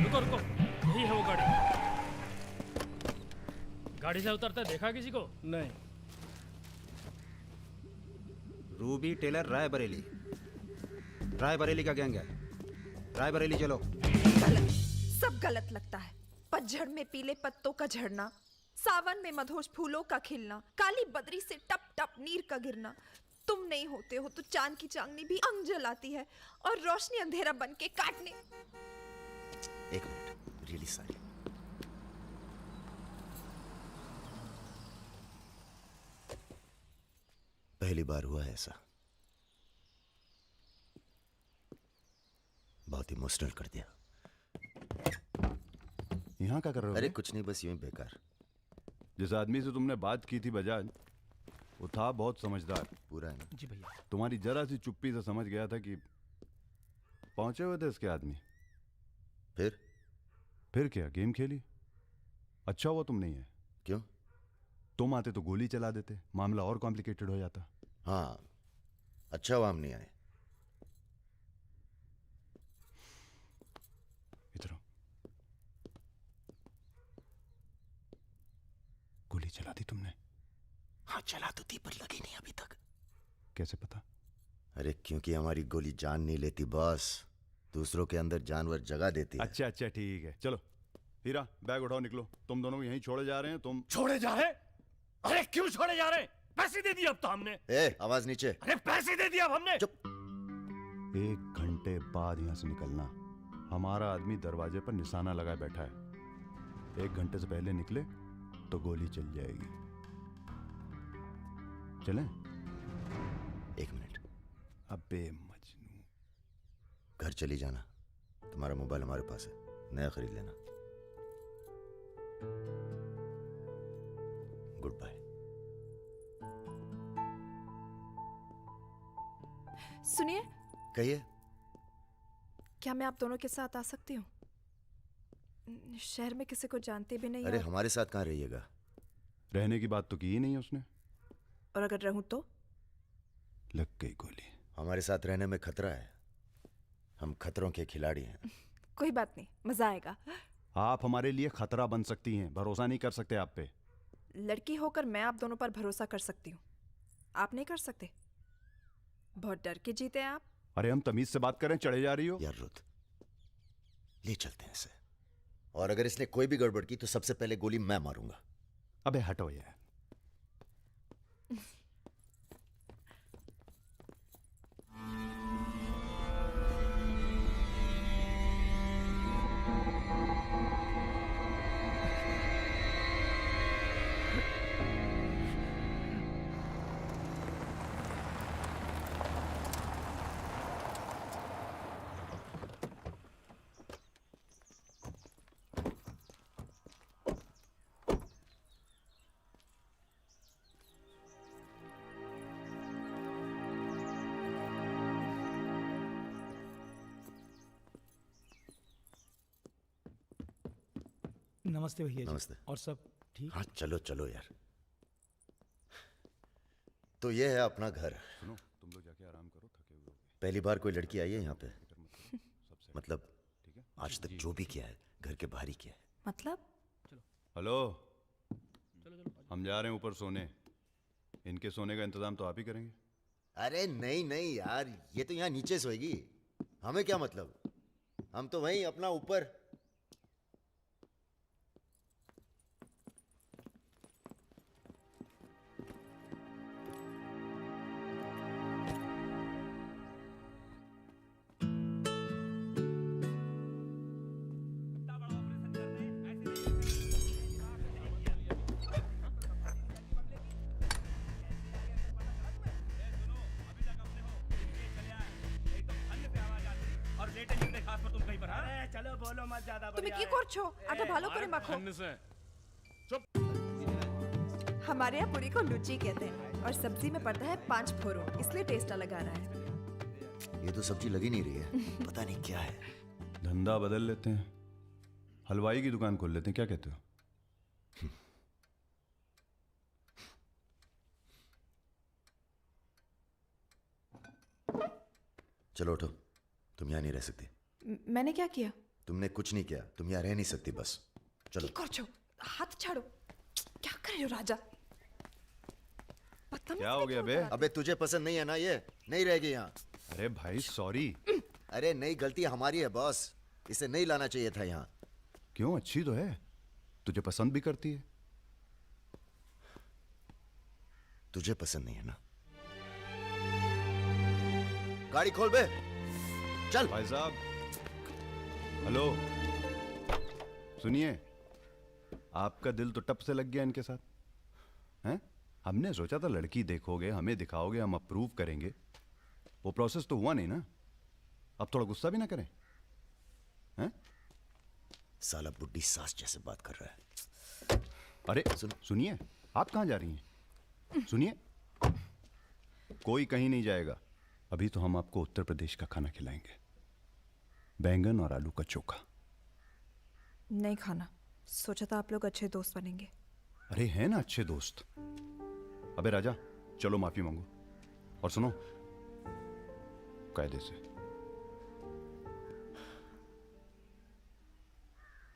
रुको रुको, यही है वो गाड़ी। गाड़ी से उतरता देखा किसी को? नहीं। रूबी टेलर रायबरेली का गैंग है। रायबरेली चलो। सब गलत लगता है। पतझड़ में पीले पत्तों का झड़ना, सावन में मधोश फूलों का खिलना, काली बदरी से टप टप नीर का गिरना। तुम नहीं होते हो तो चांद की चांदनी भी अंग जलाती है और रोशनी अंधेरा बन के काटने। एक मिनट, रियली सॉरी। पहली बार हुआ है ऐसा, बहुत इमोशनल कर दिया। यहाँ क्या कर रहे हो? अरे कुछ नहीं, बस यूं ही बेकार। जिस आदमी से तुमने बात की थी बजाज, वो था बहुत समझदार। पूरा है ना? जी भैया। तुम्हारी जरा सी चुप्पी से समझ गया था कि पहुंचे हुए थे इसके आदमी। फिर क्या, गेम खेली? अच्छा हुआ तुम नहीं है। क्यों? तुम आते तो गोली चला देते, मामला और कॉम्प्लिकेटेड हो जाता। हाँ, अच्छा हुआ हम नहीं आए। इधर आओ। गोली चला दी तुमने? हाँ चला तो थी, पर लगी नहीं अभी तक। कैसे पता? अरे क्योंकि हमारी गोली जान नहीं लेती बॉस, दूसरों के अंदर जानवर जगा देती है। अच्छा अच्छा ठीक है, चलो हीरा बैग उठाओ, निकलो। तुम दोनों यहीं छोड़े जा रहे हैं। तुम छोड़े जा रहे? अरे क्यों छोड़े जा रहे? पैसे दे दिए अब तो हमने। आवाज नीचे। अरे पैसे दे दिया अब हमने। चुप। 1 घंटे बाद यहां से निकलना। हमारा आदमी दरवाजे पर निशाना लगाए बैठा है। 1 घंटे से पहले निकले तो गोली चल जाएगी। चलें? 1 मिनट। अबे मजनू, घर चली जाना। तुम्हारा मोबाइल हमारे पास है, नया खरीद लेना। Good bye. सुनिए। कहिए। क्या मैं आप दोनों के साथ आ सकती हूँ? शहर में किसी को जानते भी नहीं। अरे हमारे साथ कहाँ रहिएगा? रहने की बात तो की ही नहीं है उसने। और अगर रहूं तो? लग गई गोली। हमारे साथ रहने में खतरा है, हम खतरों के खिलाड़ी हैं। कोई बात नहीं, मजा आएगा। आप हमारे लिए खतरा बन सकती हैं, भरोसा नहीं कर सकते आप पे। लड़की होकर मैं आप दोनों पर भरोसा कर सकती हूँ, आप नहीं कर सकते। बहुत डर के जीते हैं आप। अरे हम तमीज से बात करें, चढ़े जा रही हो। यार रुत, ले चलते हैं इसे, और अगर इसने कोई भी गड़बड़ की तो सबसे पहले गोली मैं मारूंगा। अबे हटो यार। नमस्ते भैया जी। नमस्ते। और सब ठीक? हाँ चलो चलो यार। तो ये है अपना घर। सुनो, तुम लोग जाके आराम करो, थके हुए होगे। पहली बार कोई लड़की आई है यहाँ पे? मतलब आज तक जो भी किया है घर के बाहर ही किया है। मतलब? हेलो, हम जा रहे हैं ऊपर सोने। इनके सोने का इंतजाम तो आप ही करेंगे। अरे नहीं नहीं यार, ये तो यहाँ नीचे सोएगी, हमें क्या मतलब, हम तो वहीं अपना ऊपर। चलो बोलो मत ज्यादा। তুমি কি করছো? আটা ভালো করে মাখো। हमारे यहाँ पूरी को लुची कहते हैं और सब्जी में पड़ता है 5 फोरो, इसलिए टेस्ट अलग आ रहा है। ये तो सब्जी लगी नहीं रही है, पता नहीं क्या है। धंधा बदल लेते हैं, हलवाई की दुकान खोल लेते हैं, क्या कहते हो? चलो उठो, तुम यहाँ नहीं रह सकती। मैंने क्या किया? तुमने कुछ नहीं किया, तुम यहाँ रह नहीं सकती, बस चलो। কি করছো? हाथ छाड़ो। क्या कर रहे हो राजा? क्या हो गया बे? अबे तुझे पसंद नहीं है ना, ये नहीं रहेगी यहाँ। अरे भाई सॉरी। अरे नहीं, गलती हमारी है बॉस, इसे नहीं लाना चाहिए था यहाँ। क्यों, अच्छी तो है, तुझे पसंद भी करती है। तुझे पसंद नहीं है ना? गाड़ी खोल बे, चल। भाई साहब, हेलो, सुनिए, आपका दिल तो टप से लग गया इनके साथ, हैं? हमने सोचा था लड़की देखोगे, हमें दिखाओगे, हम अप्रूव करेंगे। वो प्रोसेस तो हुआ नहीं ना। अब थोड़ा गुस्सा भी ना करें, हैं? साला बुड्ढी सास जैसे बात कर रहा है। अरे सुनिए, आप कहाँ जा रही हैं? सुनिए, कोई कहीं नहीं जाएगा। अभी तो हम आपको उत्तर प्रदेश का खाना खिलाएंगे, बैंगन और आलू का चोखा। नहीं खाना, सोचा था आप लोग अच्छे दोस्त बनेंगे। अरे हैं ना अच्छे दोस्त। अबे राजा, चलो माफी मांगो, और सुनो, कायदे से।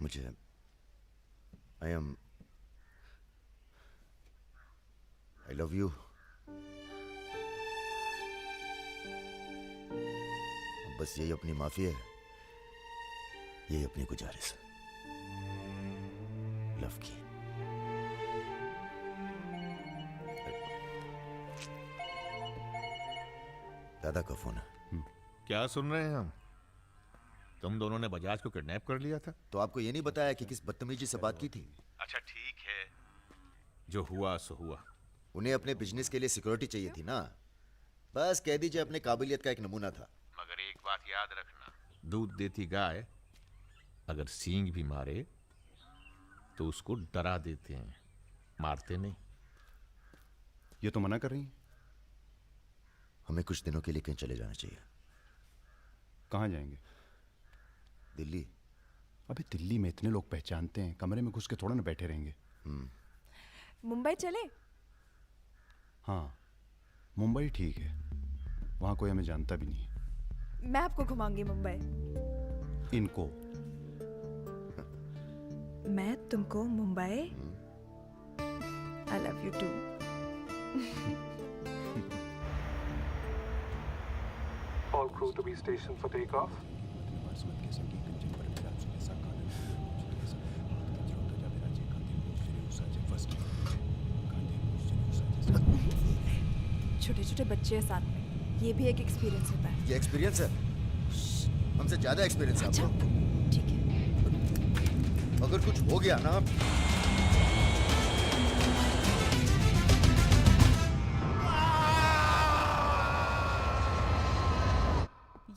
मुझे आई लव यू। बस यही अपनी माफी है, यही अपनी गुजारिश है लव की। दादा का फोन है। क्या सुन रहे हैं हम? तुम दोनों ने बजाज को किडनैप कर लिया था? तो आपको ये नहीं बताया कि किस बदतमीजी से बात की थी? अच्छा ठीक है, जो हुआ सो हुआ। उन्हें अपने बिजनेस के लिए सिक्योरिटी चाहिए थी ना, बस कह दीजिए अपने काबिलियत का एक नमूना था। मगर एक बात याद रखना, दूध देती गाय अगर सींग भी मारे तो उसको डरा देते हैं, मारते नहीं। ये तो मना कर रही हैं। हमें कुछ दिनों के लिए कहीं चले जाना चाहिए। कहाँ जाएंगे? दिल्ली। अबे दिल्ली में इतने लोग पहचानते हैं, कमरे में घुस के थोड़ा ना बैठे रहेंगे। मुंबई चले? हाँ, मुंबई ठीक है, वहाँ कोई हमें जानता भी नहीं है। मैं आपको घुमाऊंगी मुंबई। इनको? मैं तुमको Mumbai. I love you too. All crew to be stationed for takeoff. छोटे छोटे बच्चे हैं साथ में, ये भी एक एक्सपीरियंस होता है। ये एक्सपीरियंस है? हमसे ज्यादा एक्सपीरियंस है आपको। ठीक है। अगर कुछ हो गया ना,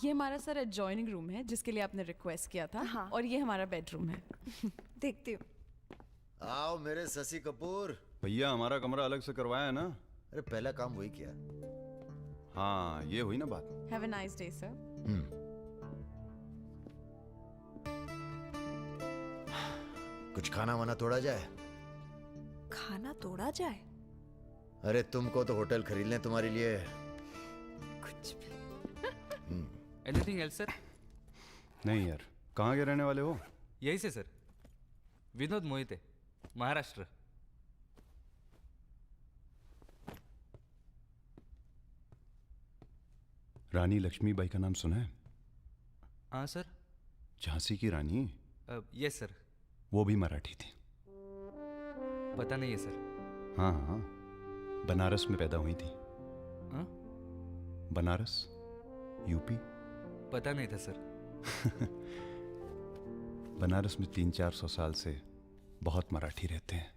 ये हमारा सर एडजॉइनिंग रूम है जिसके लिए आपने रिक्वेस्ट किया था। हाँ। और ये हमारा बेडरूम है। देखती हूँ। आओ मेरे शशि कपूर। भैया हमारा कमरा अलग से करवाया है ना? अरे पहला काम वही किया। हाँ, ये हुई ना बात। Have a nice day sir. कुछ खाना वाना तोड़ा जाए? खाना तोड़ा जाए? अरे तुमको तो होटल खरीद लें तुम्हारे लिए। कुछ भी। Anything else sir? नहीं यार, कहाँ के रहने वाले हो? यही से सर, विनोद मोहिते, महाराष्ट्र। रानी लक्ष्मीबाई का नाम सुना है? हाँ सर। झांसी की रानी? Yes sir. वो भी मराठी थी। पता नहीं है सर। हाँ हाँ, बनारस में पैदा हुई थी। हाँ? बनारस, यूपी। पता नहीं था सर। बनारस में 300-400 साल से बहुत मराठी रहते हैं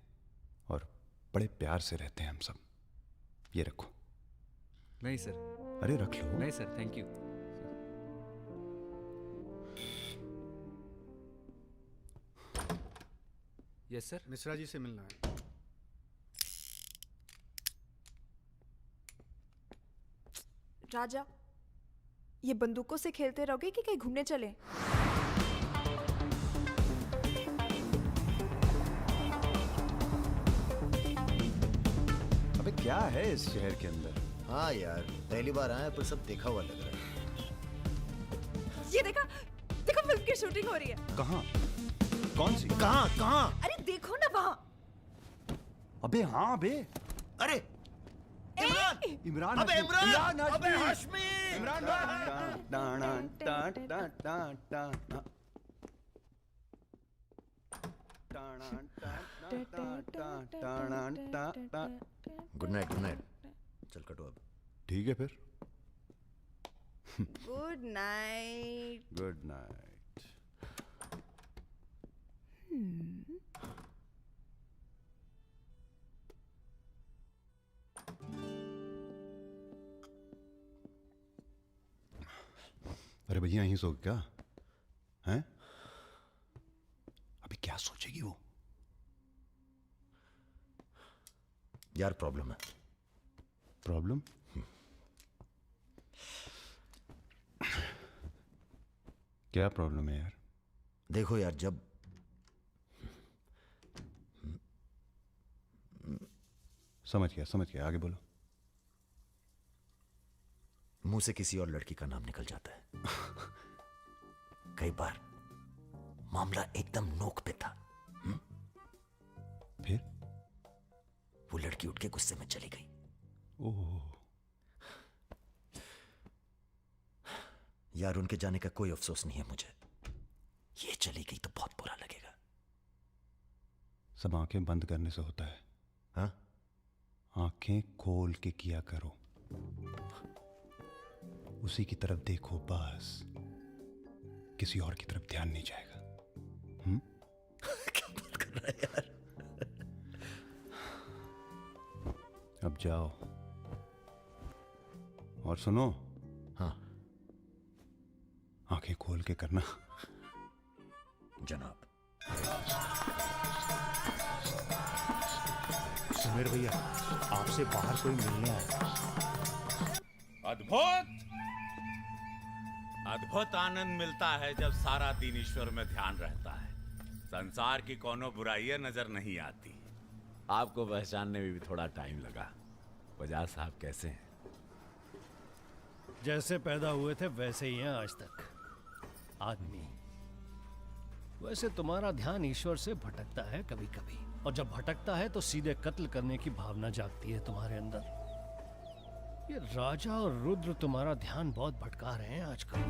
और बड़े प्यार से रहते हैं हम सब। ये रखो। नहीं सर। अरे रख लो। नहीं sir, thank you. Yes sir. Mishra ji से मिलना है। राजा, ये बंदूकों से खेलते रहोगे कि कहीं घूमने चले? अबे क्या है इस शहर के अंदर? हाँ यार, पहली बार आए पर सब देखा हुआ लग रहा है। ये देखा, देखो फिल्म की शूटिंग हो रही है। कहाँ? कौन सी? कहाँ? अरे देखो ना वहाँ। अबे हाँ बे। अरे इमरान अबे हाशमी। इमरान, हाशमी। अबे हाशमी। Imran good night. चल कटो अब। ठीक है फिर। Good night. Good night. अरे भैया यहीं सो क्या हैं? अभी क्या सोचेगी वो? यार प्रॉब्लम है। प्रॉब्लम? क्या प्रॉब्लम है यार? देखो यार, जब समझ गया, आगे बोलो। मुंह से किसी और लड़की का नाम निकल जाता है। कई बार मामला एकदम नोक पे था। फिर वो लड़की उठ के गुस्से में चली गई। ओह यार, उनके जाने का कोई अफसोस नहीं है मुझे। ये चली गई तो बहुत बुरा लगेगा। सब आंखें बंद करने से होता है। हाँ? आंखें खोल के किया करो, उसी की तरफ देखो बस, किसी और की तरफ ध्यान नहीं जाएगा। क्या बात कर रहा है यार? अब जाओ और सुनो। हाँ आंखें खोल के करना। जनाब। सुमेर भैया, आपसे बाहर कोई मिलने आया। अद्भुत आनंद मिलता है जब सारा दिन ईश्वर में ध्यान रहता है। संसार की कोनो बुराइयां नजर नहीं आती। आपको पहचानने में भी थोड़ा टाइम लगा। बजाज साहब कैसे हैं? जैसे पैदा हुए थे वैसे ही हैं आज तक। आदमी। वैसे तुम्हारा ध्यान ईश्वर से भटकता है कभी कभी, और जब भटकता है तो सीधे कत्ल करने की भावना जागती है तुम्हारे अंदर। ये राजा और रुद्र तुम्हारा ध्यान बहुत भटका रहे हैं आजकल।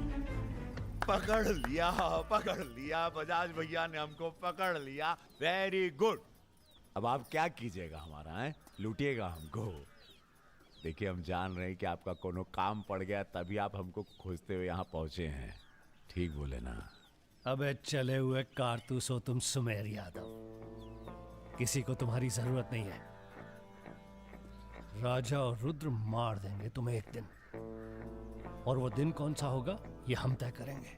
पकड़ लिया बजाज भैया ने हमको पकड़ लिया। Very good. अब आप क्या कीजिएगा हमारा है? लूटिएगा हमको। देखिए, हम जान रहे हैं कि आपका कोनो काम पड़ गया, तभी आप हमको खोजते हुए यहाँ पहुंचे हैं। ठीक बोले ना? अबे चले हुए कारतूस हो तुम सुमेर यादव। किसी को तुम्हारी जरूरत नहीं है। राजा और रुद्र मार देंगे तुम्हें एक दिन, और वो दिन कौन सा होगा ये हम तय करेंगे।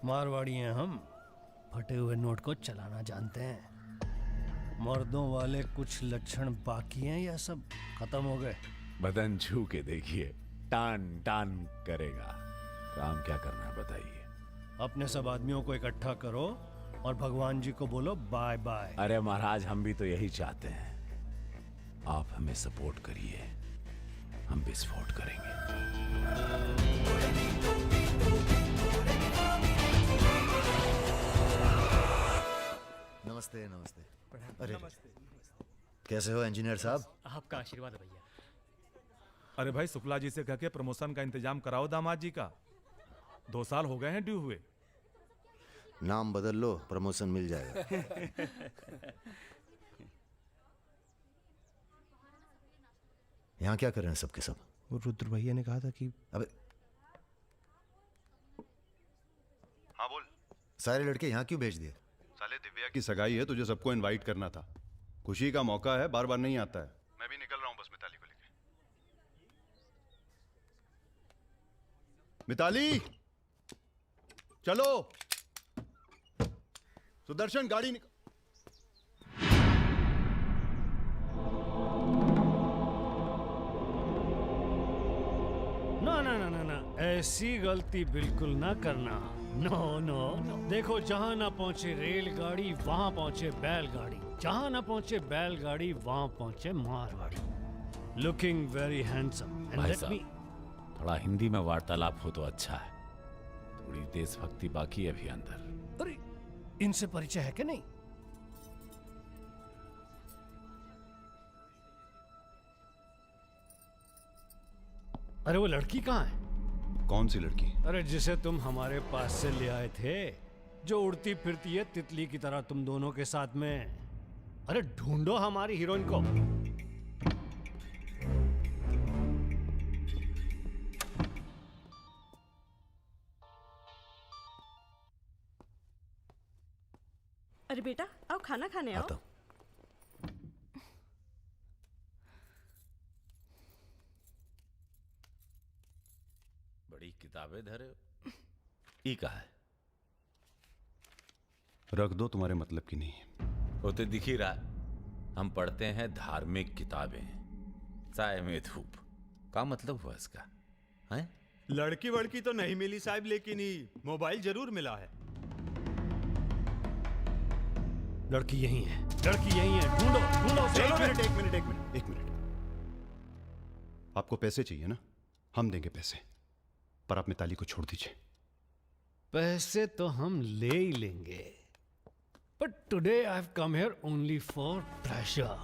मारवाड़ी हैं हम, फटे हुए नोट को चलाना जानते हैं। मर्दों वाले कुछ लक्षण बाकी हैं या सब खत्म हो गए? बदन छू के देखिए, टान टान करेगा। काम क्या करना है बताइए? अपने सब आदमियों को इकट्ठा करो और भगवान जी को बोलो बाय बाय। अरे महाराज, हम भी तो यही चाहते हैं। आप हमें सपोर्ट करिए, हम विस्फोट करेंगे। नमस्ते। अरे कैसे हो इंजीनियर साहब? आपका आशीर्वाद है भैया। अरे भाई, शुक्ला जी से कह के प्रमोशन का इंतजाम कराओ दामाद जी का। 2 साल हो गए हैं ड्यू हुए। नाम बदल लो, प्रमोशन मिल जाएगा। यहाँ क्या कर रहे हैं सबके सब? वो रुद्र भैया ने कहा था कि अबे हाँ बोल। सारे लड़के यहाँ क्यों भेज दिए? साले दिव्या की सगाई है, तुझे सबको इनवाइट करना था। खुशी का मौका है, बार बार नहीं आता है। मैं भी निकल रहा हूँ बस मिताली को लेके। मिताली चलो। सुदर्शन गाड़ी निकल। ना ना ना ना ना, ऐसी गलती बिल्कुल ना करना। No no no. देखो, जहां ना पहुंचे रेलगाड़ी वहां पहुंचे बैलगाड़ी, जहां ना पहुंचे बैलगाड़ी वहां पहुंचे मारवाड़ी। Looking very handsome. भाई साहब, थोड़ा हिंदी में वार्तालाप हो तो अच्छा है। थोड़ी देशभक्ति बाकी है अभी अंदर। अरे, इनसे परिचय है कि नहीं? अरे वो लड़की कहाँ है? कौन सी लड़की? अरे जिसे तुम हमारे पास से ले आए थे, जो उड़ती फिरती है तितली की तरह तुम दोनों के साथ में। अरे ढूंढो हमारी हीरोइन को। अरे बेटा आओ खाना खाने आओ। बड़ी किताबें धरे ई कहा है? रख दो, तुम्हारे मतलब की नहीं है। वो तो दिख ही रहा, हम पढ़ते हैं धार्मिक किताबें, साय में धूप। क्या मतलब हुआ इसका? हैं? लड़की वड़की तो नहीं मिली साहब, लेकिन ही मोबाइल जरूर मिला है। लड़की यही है, लड़की यही है, ढूंढो ढूंढो। एक मिनट। आपको पैसे चाहिए ना? हम देंगे पैसे, पर आप मिताली को छोड़ दीजिए। पैसे तो हम ले ही लेंगे, but today I have come here only for pleasure.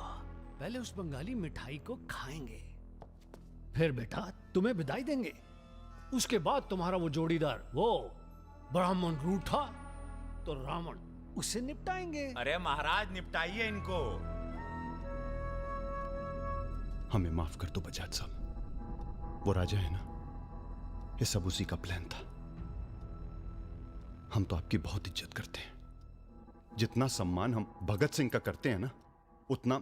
पहले उस बंगाली मिठाई को खाएंगे, फिर बेटा तुम्हें विदाई देंगे। उसके बाद तुम्हारा वो जोड़ीदार, वो ब्राह्मण रूठा तो रावण, उसे निपटाएंगे। अरे महाराज निपटाइए इनको। हमें माफ कर दो बजाज साहब, वो राजा है ना, ये सब उसी का प्लान था। हम तो आपकी बहुत इज्जत करते हैं। जितना सम्मान हम भगत सिंह का करते हैं ना, उतना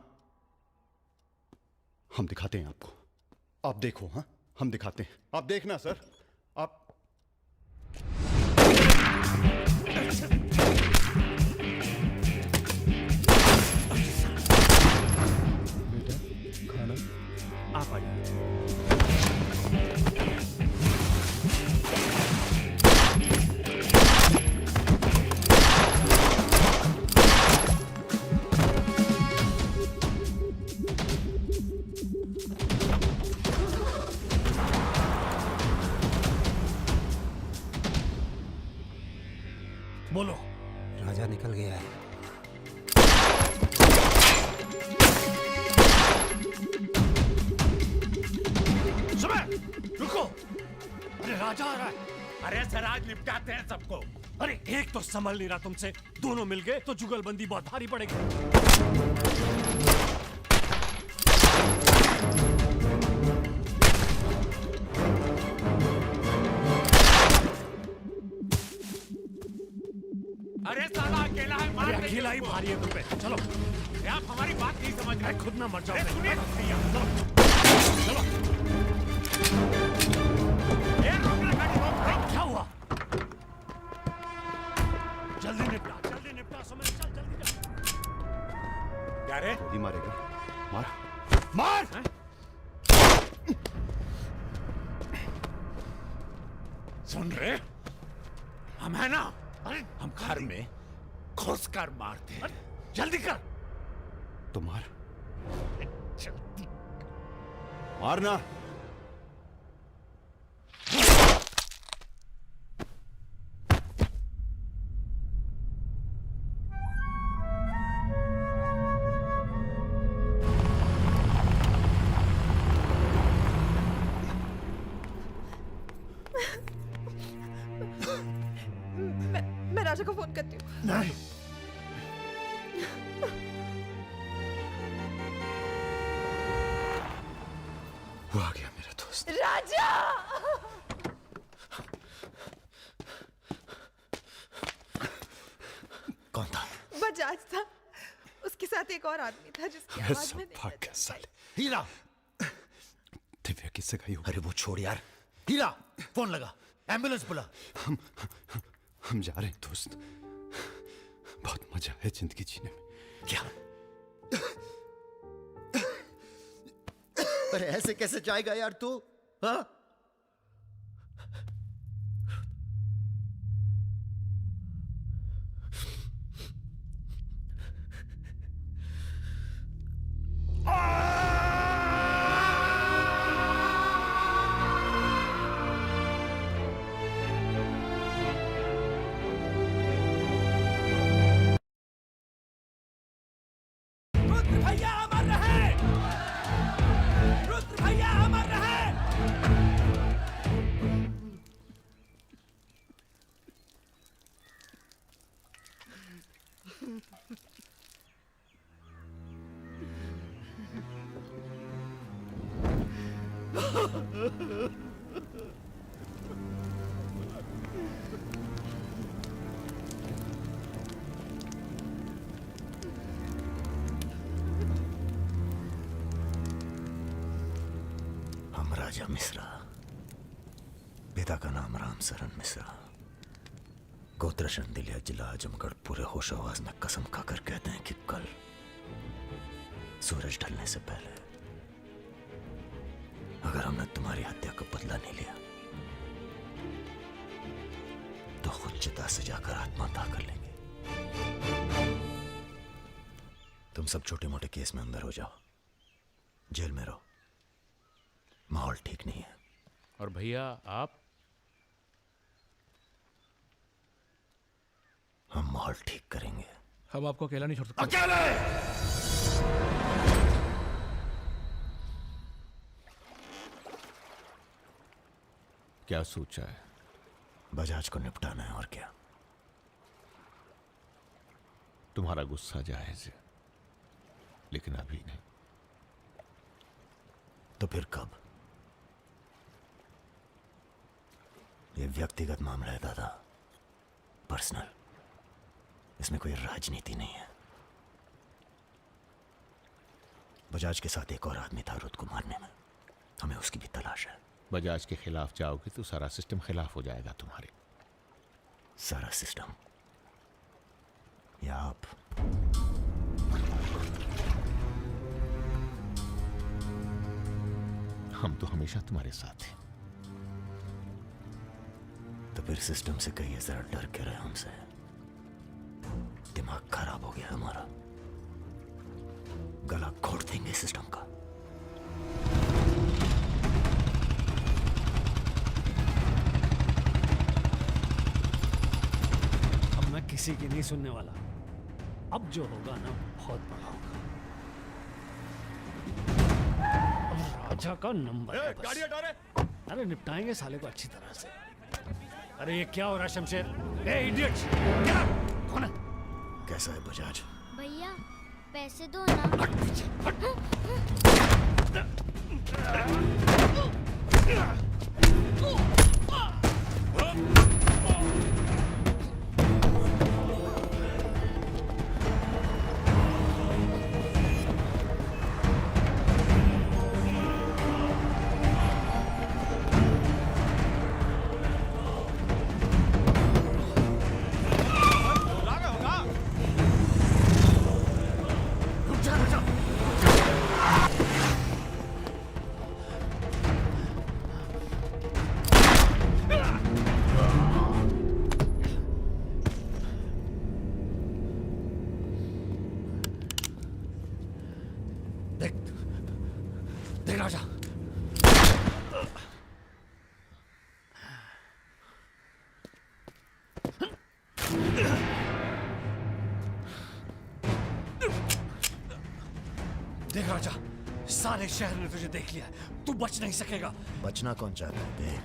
हम दिखाते हैं आपको। आप देखो, हाँ हम दिखाते हैं, आप देखना सर। आप बेटा खाना आप आइए। बोलो। राजा निकल गया है। सुबह रुको, अरे राजा आ रहा है। अरे सर आज निपटाते हैं सबको। अरे एक तो संभल नहीं रहा तुमसे, दोनों मिल गए तो जुगलबंदी बहुत भारी पड़ेगी। अरे साला अकेला है, मार देंगे अकेला ही उसको। भारी है तुम पे। चलो आप हमारी बात नहीं समझ रहे। खुद ना मर जाओ। अरे सुनिए। चलो चलो। क्या हुआ? जल्दी निपटा समय, चल जल्दी। क्या रे? गोली मारेगा? मार। सुन रहे? हम है ना, हम घर में घुस कर मारते हैं। जल्दी कर। तो मार, मारना। मैं राजा को फोन करती हूँ। नहीं। वो आ गया मेरा दोस्त। राजा! कौन था? बजाज था, उसके साथ एक और आदमी था जिसकी आवाज में नहीं भाग्य साले। हीरा! दिव्या किससे गई हो? अरे वो छोड़ यार। हीरा, फोन लगा, एम्बुलेंस बुला। हम जा रहे हैं दोस्त, बहुत मजा है जिंदगी जीने में। क्या? अरे ऐसे कैसे जाएगा यार तू? हाँ? भैया अमर रहे! रुद्र भैया अमर रहे! हम राजा मिश्रा, पिता का नाम रामसरन मिश्रा, गोत्र शंदिलिया, जिला आजमगढ़, पूरे होश आवाज में कसम खाकर कहते हैं कि कल सूरज ढलने से पहले अगर हमने तुम्हारी हत्या का बदला नहीं लिया तो खुद चिता से जाकर आत्महत्या कर लेंगे। तुम सब छोटे मोटे केस में अंदर हो जाओ, जेल में रहो, माहौल ठीक नहीं है। और भैया आप? हम माहौल ठीक करेंगे। हम आपको अकेला नहीं छोड़ सकते। अकेले! क्या सोचा है? बजाज को निपटाना है, और क्या। तुम्हारा गुस्सा जायज है, लेकिन अभी नहीं। तो फिर कब? ये व्यक्तिगत मामला है दादा, पर्सनल। इसमें कोई राजनीति नहीं है। बजाज के साथ एक और आदमी था रुद को मारने में, हमें उसकी भी तलाश है। बजाज के खिलाफ जाओगे तो सारा सिस्टम खिलाफ हो जाएगा तुम्हारे। सारा सिस्टम या आप? हम तो हमेशा तुम्हारे साथ हैं। तो फिर सिस्टम से कहिए जरा डर के रहे हमसे। दिमाग खराब हो गया हमारा, गला घोट देंगे सिस्टम का। अब मैं किसी की नहीं सुनने वाला। अब जो होगा ना बहुत बड़ा होगा। अब राजा का नंबर है बस। गाड़ी हटा रे। अरे निपटाएंगे साले को अच्छी तरह से। अरे ये क्या हो रहा है शमशेर? ए इडियट! क्या? कौन है? कैसा है बजाज? भैया पैसे दो ना। देख राजा, देख राजा, सारे शहर ने तुझे देख लिया है। तू बच नहीं सकेगा। बचना कौन चाहता है बे?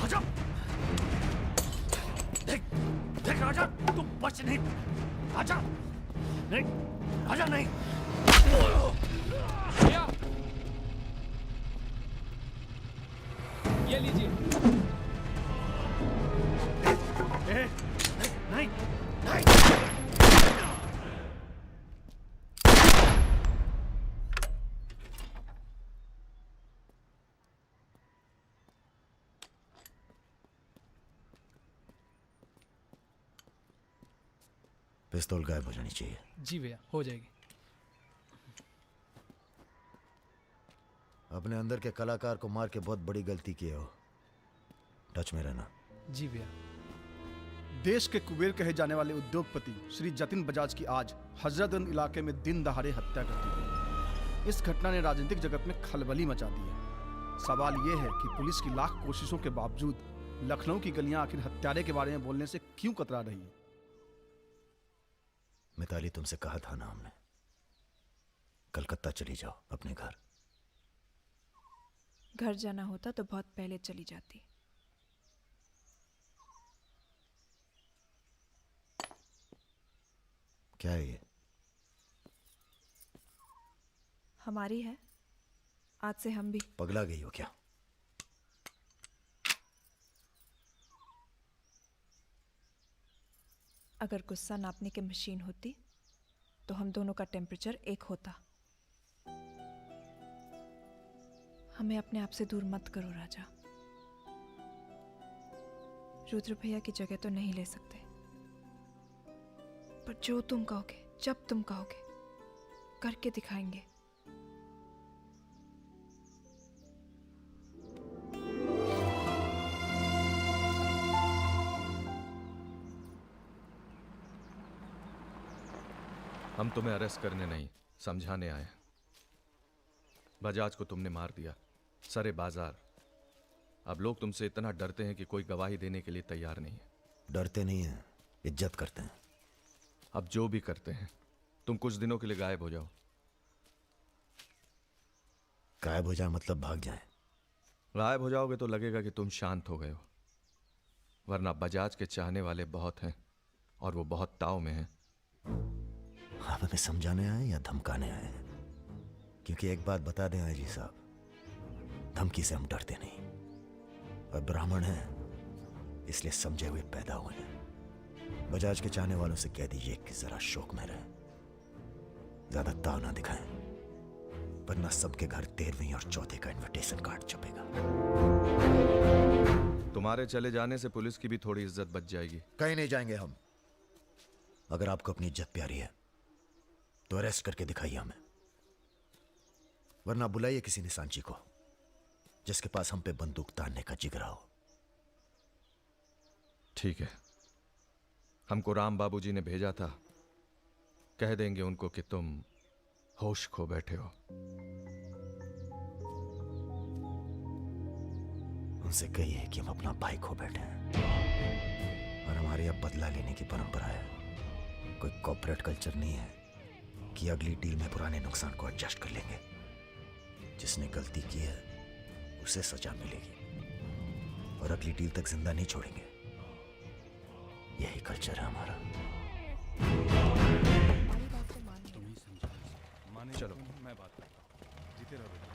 आजा। देख देख राजा, तू बच नहीं। आजा नहीं, आजा नहीं। भैया ये लीजिए। नहीं नहीं। पिस्तौल गायब हो जानी चाहिए। जी भैया हो जाएगी। अपने अंदर के कलाकार को मार के बहुत बड़ी गलती की हो। टच में रहना। जी भैया। देश के कुबेर कहे जाने वाले उद्योगपति श्री जतिन बजाज की आज हजरतगंज इलाके में दिन दहाड़े हत्या कर दी गई। इस घटना ने राजनीतिक जगत में खलबली मचा दी है। सवाल यह है कि पुलिस की लाख कोशिशों के बावजूद लखनऊ की गलियां आखिर हत्यारे के बारे में बोलने से क्यों कतरा रही है? मिताली, तुमसे कहा था ना हमने, कलकत्ता चली जाओ अपने घर। घर जाना होता तो बहुत पहले चली जाती। क्या है ये? हमारी है, आज से हम भी। पगला गई हो क्या? अगर गुस्सा नापने की मशीन होती तो हम दोनों का टेम्परेचर एक होता। हमें अपने आप से दूर मत करो राजा। रुद्र भैया की जगह तो नहीं ले सकते, पर जो तुम कहोगे, जब तुम कहोगे, करके दिखाएंगे। हम तुम्हें अरेस्ट करने नहीं, समझाने आए हैं। बजाज को तुमने मार दिया, सरे बाजार। अब लोग तुमसे इतना डरते हैं कि कोई गवाही देने के लिए तैयार नहीं है। डरते नहीं हैं, इज्जत करते हैं। अब जो भी करते हैं, तुम कुछ दिनों के लिए गायब हो जाओ। गायब हो जाए मतलब भाग जाए? गायब हो जाओगे तो लगेगा कि तुम शांत हो गए हो, वरना बजाज के चाहने वाले बहुत हैं और वो बहुत ताव में हैं। आप हमें समझाने आए या धमकाने आए हैं? क्योंकि एक बात बता दें आईजी साहब, धमकी से हम डरते नहीं, और ब्राह्मण हैं इसलिए समझे हुए पैदा हुए हैं। बजाज के चाहने वालों से कह दीजिए कि जरा शौक में रहें, ज्यादा ताव ना दिखाएं, वरना सबके घर 13वीं और 4थे का इनविटेशन कार्ड छपेगा। तुम्हारे चले जाने से पुलिस की भी थोड़ी इज्जत बच जाएगी। कहीं नहीं जाएंगे हम। अगर आपको अपनी इज्जत प्यारी है तो अरेस्ट करके दिखाइए हमें, वरना बुलाइए किसी निशानची को जिसके पास हम पे बंदूक तानने का जिगरा हो। ठीक है, हमको राम बाबूजी ने भेजा था, कह देंगे उनको कि तुम होश खो बैठे हो। उनसे कहिए कि हम अपना भाई खो बैठे हैं और हमारे यहाँ बदला लेने की परंपरा है। कोई कॉर्पोरेट कल्चर नहीं है कि अगली डील में पुराने नुकसान को एडजस्ट कर लेंगे। जिसने गलती की है उसे सजा मिलेगी और अगली डील तक जिंदा नहीं छोड़ेंगे। यही कल्चर है हमारा। चलो मैं बात करता हूं। जीते रहो बेटा।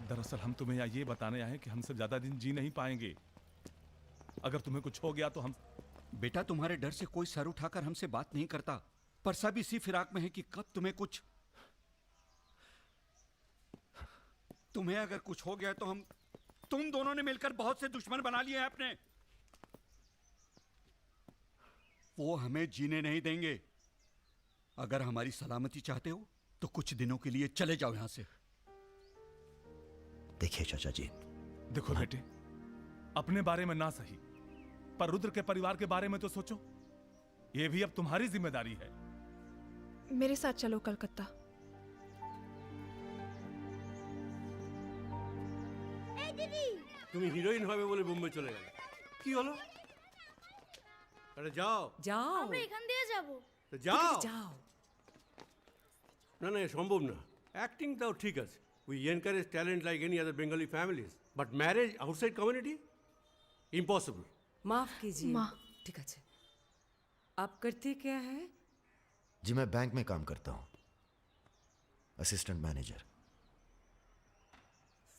दरअसल हम तुम्हें यहाँ ये बताने आए हैं कि हमसे ज्यादा दिन जी नहीं पाएंगे। अगर तुम्हें कुछ हो गया तो हम। बेटा तुम्हारे डर से कोई सर उठाकर हमसे बात नहीं करता, पर सब इसी फिराक में है कि कब तुम्हें कुछ। तुम्हें अगर कुछ हो गया तो तुम दोनों ने मिलकर बहुत से दुश्मन बना लिए हैं अपने। वो हमें जीने नहीं देंगे। अगर हमारी सलामती चाहते हो तो कुछ दिनों के लिए चले जाओ यहां से। देखिए चाचा जी, देखो बेटे, अपने बारे में ना सही, पर रुद्र के परिवार के बारे में तो सोचो। ये भी अब तुम्हारी जिम्मेदारी है। मेरे साथ चलो कलकत्ता। তুমি হিরোইন হবে বলে বোম্বে চলে গেলে, কি হলো? আরে যাও যাও, আমরা এখান দিয়ে যাব। তো যাও। যাও। না না, সম্ভব না। অ্যাক্টিং তাও ঠিক আছে, we encourage talent like any other Bengali families, but marriage outside community impossible. माफ कीजिए। माँ। ठीक है। आप करते क्या है? जी मैं बैंक में काम करता हूँ, असिस्टेंट मैनेजर।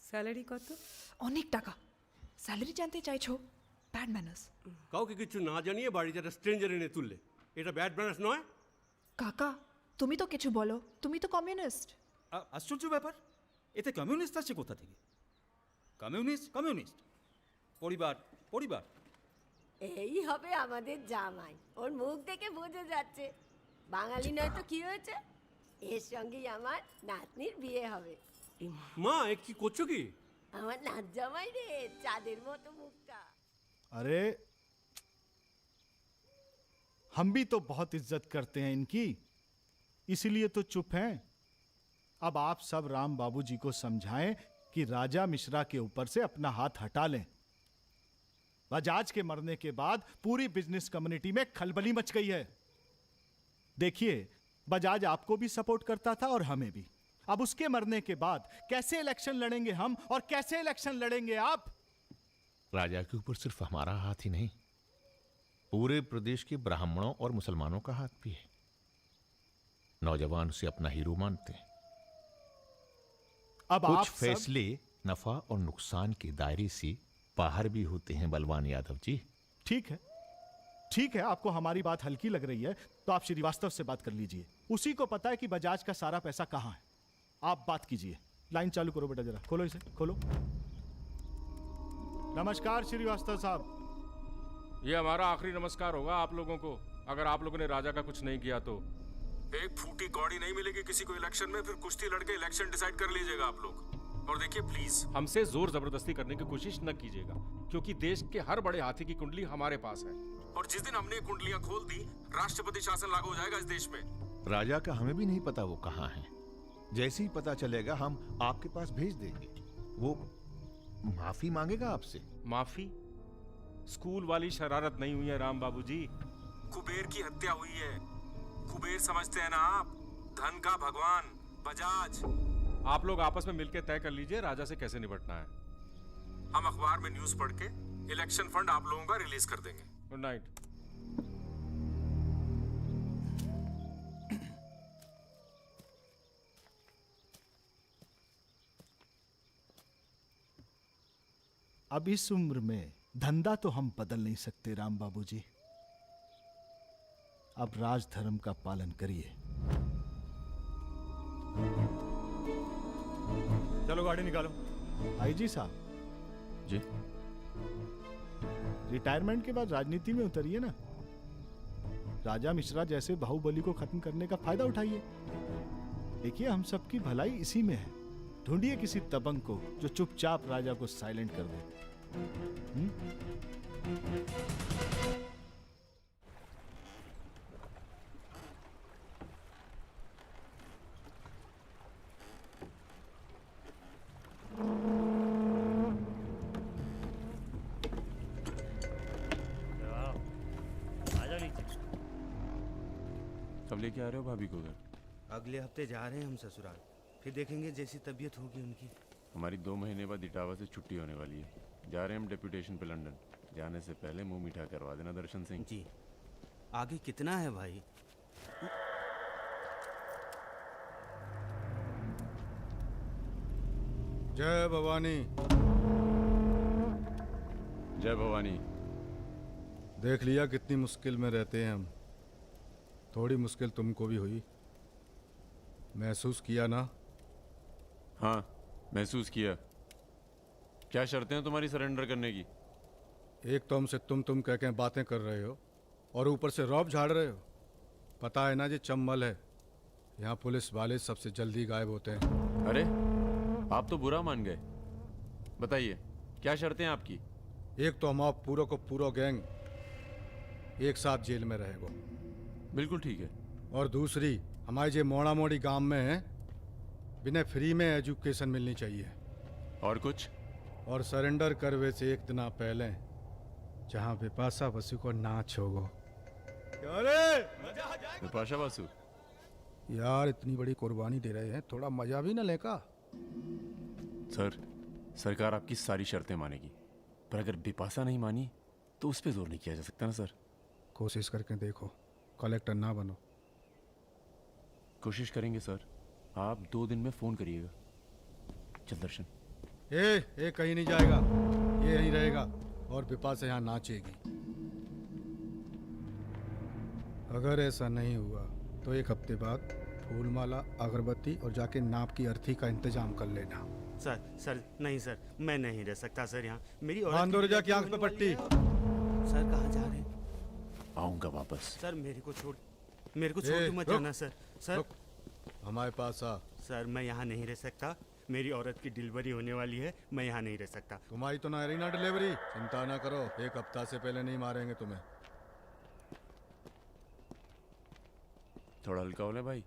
স্যালারি কত? অনেক টাকা। স্যালারি জানতে চাইছো? Bad manners. কাউকে কিছু না জানিয়ে বাড়িতে একটা স্ট্রেঞ্জার এনে তুললে, এটা ব্যাড ম্যানার্স নয়? কাকা তুমি তো কিছু বলো, তুমি তো কমিউনিস্ট। আশ্চর্য ব্যাপার, এতে কমিউনিস্ট আসছে কোথা থেকে? কমিউনিস্ট কমিউনিস্ট, পরিবার পরিবার। এই হবে আমাদের জামাই, ওর মুখ দেখে বোঝা যাচ্ছে বাঙালি নয় তো কি হয়েছে। এর সঙ্গেই আমার নাতনির বিয়ে হবে। মা এ কি করছো কি? আমার নাত জামাই রে, চাঁদের মতো মুখটা। अरे हम भी तो बहुत इज्जत करते हैं इनकी, इसीलिए तो चुप हैं। अब आप सब राम बाबूजी को समझाएं कि राजा मिश्रा के ऊपर से अपना हाथ हटा लें। बजाज के मरने के बाद पूरी बिजनेस कम्युनिटी में खलबली मच गई है। देखिए, बजाज आपको भी सपोर्ट करता था और हमें भी, अब उसके मरने के बाद कैसे इलेक्शन लड़ेंगे हम और कैसे इलेक्शन लड़ेंगे आप? राजा के ऊपर सिर्फ हमारा हाथ ही नहीं, पूरे प्रदेश के ब्राह्मणों और मुसलमानों का हाथ भी है। नौजवान उसे अपना हीरो मानते हैं। अब कुछ आप सब- फैसले नफा और नुकसान के दायरे से बाहर भी होते हैं बलवान यादव जी। ठीक है, ठीक है, आपको हमारी बात हल्की लग रही है तो आप श्रीवास्तव से बात कर लीजिए। उसी को पता है कि बजाज का सारा पैसा कहां है। आप बात कीजिए। लाइन चालू करो बेटा, जरा खोलो इसे, खोलो। नमस्कार श्रीवास्तव साहब। ये हमारा आखिरी नमस्कार होगा आप लोगों को, अगर आप लोगों ने राजा का कुछ नहीं किया तो। एक फूटी कौड़ी नहीं मिलेगी किसी को इलेक्शन में, फिर कुश्ती लड़के इलेक्शन डिसाइड कर लीजिएगा आप लोग। और देखिए प्लीज हमसे जोर जबरदस्ती करने की कोशिश न कीजिएगा, क्योंकि देश के हर बड़े हाथी की कुंडली हमारे पास है, और जिस दिन हमने कुंडलियां खोल दी, राष्ट्रपति शासन लागू हो जाएगा इस देश में। राजा का हमें भी नहीं पता वो कहाँ है। जैसे ही पता चलेगा हम आपके पास भेज देंगे। वो माफी मांगेगा आपसे। माफी? स्कूल वाली शरारत नहीं हुई है राम बाबूजी, कुबेर की हत्या हुई है। कुबेर समझते हैं ना आप, धन का भगवान बजाज। आप लोग आपस में मिलकर तय कर लीजिए राजा से कैसे निपटना है। हम अखबार में न्यूज पढ़ के इलेक्शन फंड आप लोगों का रिलीज कर देंगे। Good night. अब इस उम्र में धंधा तो हम बदल नहीं सकते राम बाबूजी। अब राजधर्म का पालन करिए। चलो गाड़ी निकालो। आईजी साहब जी, रिटायरमेंट के बाद राजनीति में उतरिए ना। राजा मिश्रा जैसे बाहुबली को खत्म करने का फायदा उठाइए। देखिए हम सबकी भलाई इसी में है। ढूंढिए किसी दबंग को जो चुपचाप राजा को साइलेंट कर दे। कब लेके आ रहे हो भाभी को घर? अगले हफ्ते जा रहे हैं हम ससुराल, फिर देखेंगे जैसी तबीयत होगी उनकी। हमारी 2 महीने बाद इटावा से छुट्टी होने वाली है। जा रहे हैं हम डेप्यूटेशन पे लंदन। जाने से पहले मुंह मीठा करवा देना दर्शन सिंह जी। आगे कितना है भाई? जय भवानी। जय भवानी। देख लिया कितनी मुश्किल में रहते हैं हम। थोड़ी मुश्किल तुमको भी हुई, महसूस किया ना? हाँ महसूस किया। क्या शर्तें हैं तुम्हारी सरेंडर करने की? एक तो हमसे तुम कह के बातें कर रहे हो और ऊपर से रौब झाड़ रहे हो। पता है ना ये चंबल है, यहाँ पुलिस वाले सबसे जल्दी गायब होते हैं। अरे आप तो बुरा मान गए। बताइए क्या शर्तें हैं आपकी? एक तो हम आप पूरा को पूरा गैंग एक साथ जेल में रहेगा। बिल्कुल ठीक है। और दूसरी, हमारे जो मोड़ा मोड़ी गांव में है, बिना फ्री में एजुकेशन मिलनी चाहिए। और कुछ? और सरेंडर करवे से एक दिन पहले जहाँ बिपाशा बसु को नाच होगा। बिपाशा बासु यार इतनी बड़ी कुर्बानी दे रहे हैं, थोड़ा मजा भी न लेगा? सर, सरकार आपकी सारी शर्तें मानेगी, पर अगर बिपाशा नहीं मानी तो उस पर जोर नहीं किया जा सकता ना सर। कोशिश करके देखो, कलेक्टर ना बनो। कोशिश करेंगे सर। आप 2 दिन में फोन करिएगा। चल दर्शन। ए कहीं नहीं जाएगा, ये यहीं रहेगा और बिपाशा यहाँ नाचेगी। अगर ऐसा नहीं हुआ तो 1 हफ्ते बाद फूलमाला, अगरबत्ती और जाके नाप की अर्थी का इंतजाम कर लेना। सर नहीं सर, मैं नहीं रह सकता सर यहाँ। मेरी बांदोरजा की आंख पे पट्टी। सर कहाँ जा रहे हैं? आऊंगा वापस। सर मेरे को छोड़ के मत जाना सर। सर हमारे पास आ। सर मैं यहाँ नहीं रह सकता, मेरी औरत की डिलीवरी होने वाली है, मैं यहाँ नहीं रह सकता। तुम्हारी तो ना रही ना डिलीवरी, चिंता ना करो, 1 हफ्ता से पहले नहीं मारेंगे तुम्हें। थोड़ा हल्का हो ले भाई।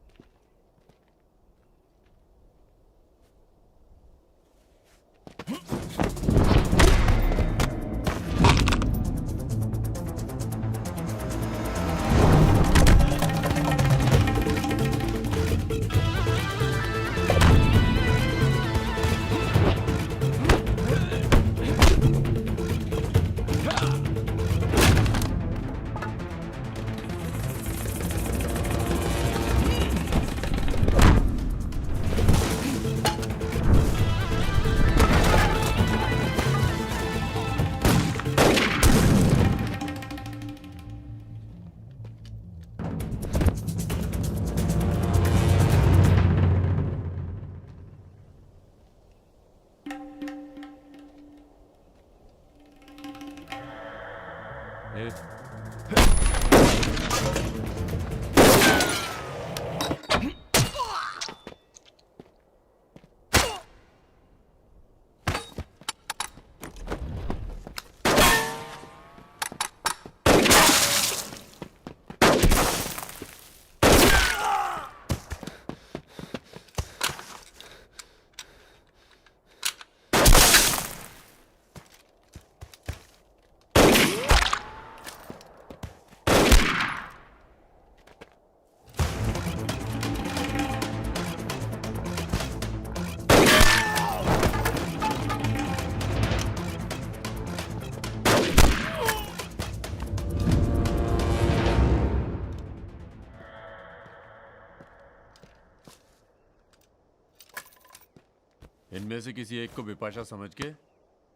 इनमें से किसी एक को बिपाशा समझ के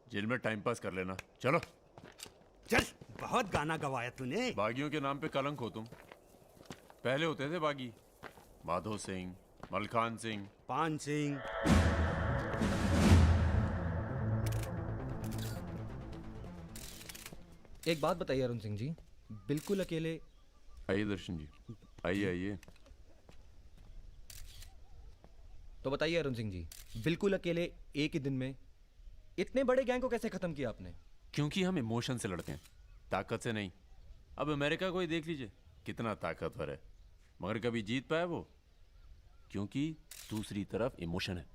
जेल में टाइम पास कर लेना। चलो चल, बहुत गाना गवाया तूने। बागियों के नाम पे कलंक हो तुम। पहले होते थे बागी, माधो सिंह, मलखान सिंह, पान सिंह। एक बात बताइए अरुण सिंह जी, बिल्कुल अकेले। आइए दर्शन जी, आइए आइए। तो बताइए अरुण सिंह जी, बिल्कुल अकेले एक ही दिन में इतने बड़े गैंग को कैसे खत्म किया आपने? क्योंकि हम इमोशन से लड़ते हैं, ताकत से नहीं। अब अमेरिका को ही देख लीजिए, कितना ताकतवर है, मगर कभी जीत पाया वो? क्योंकि दूसरी तरफ इमोशन है।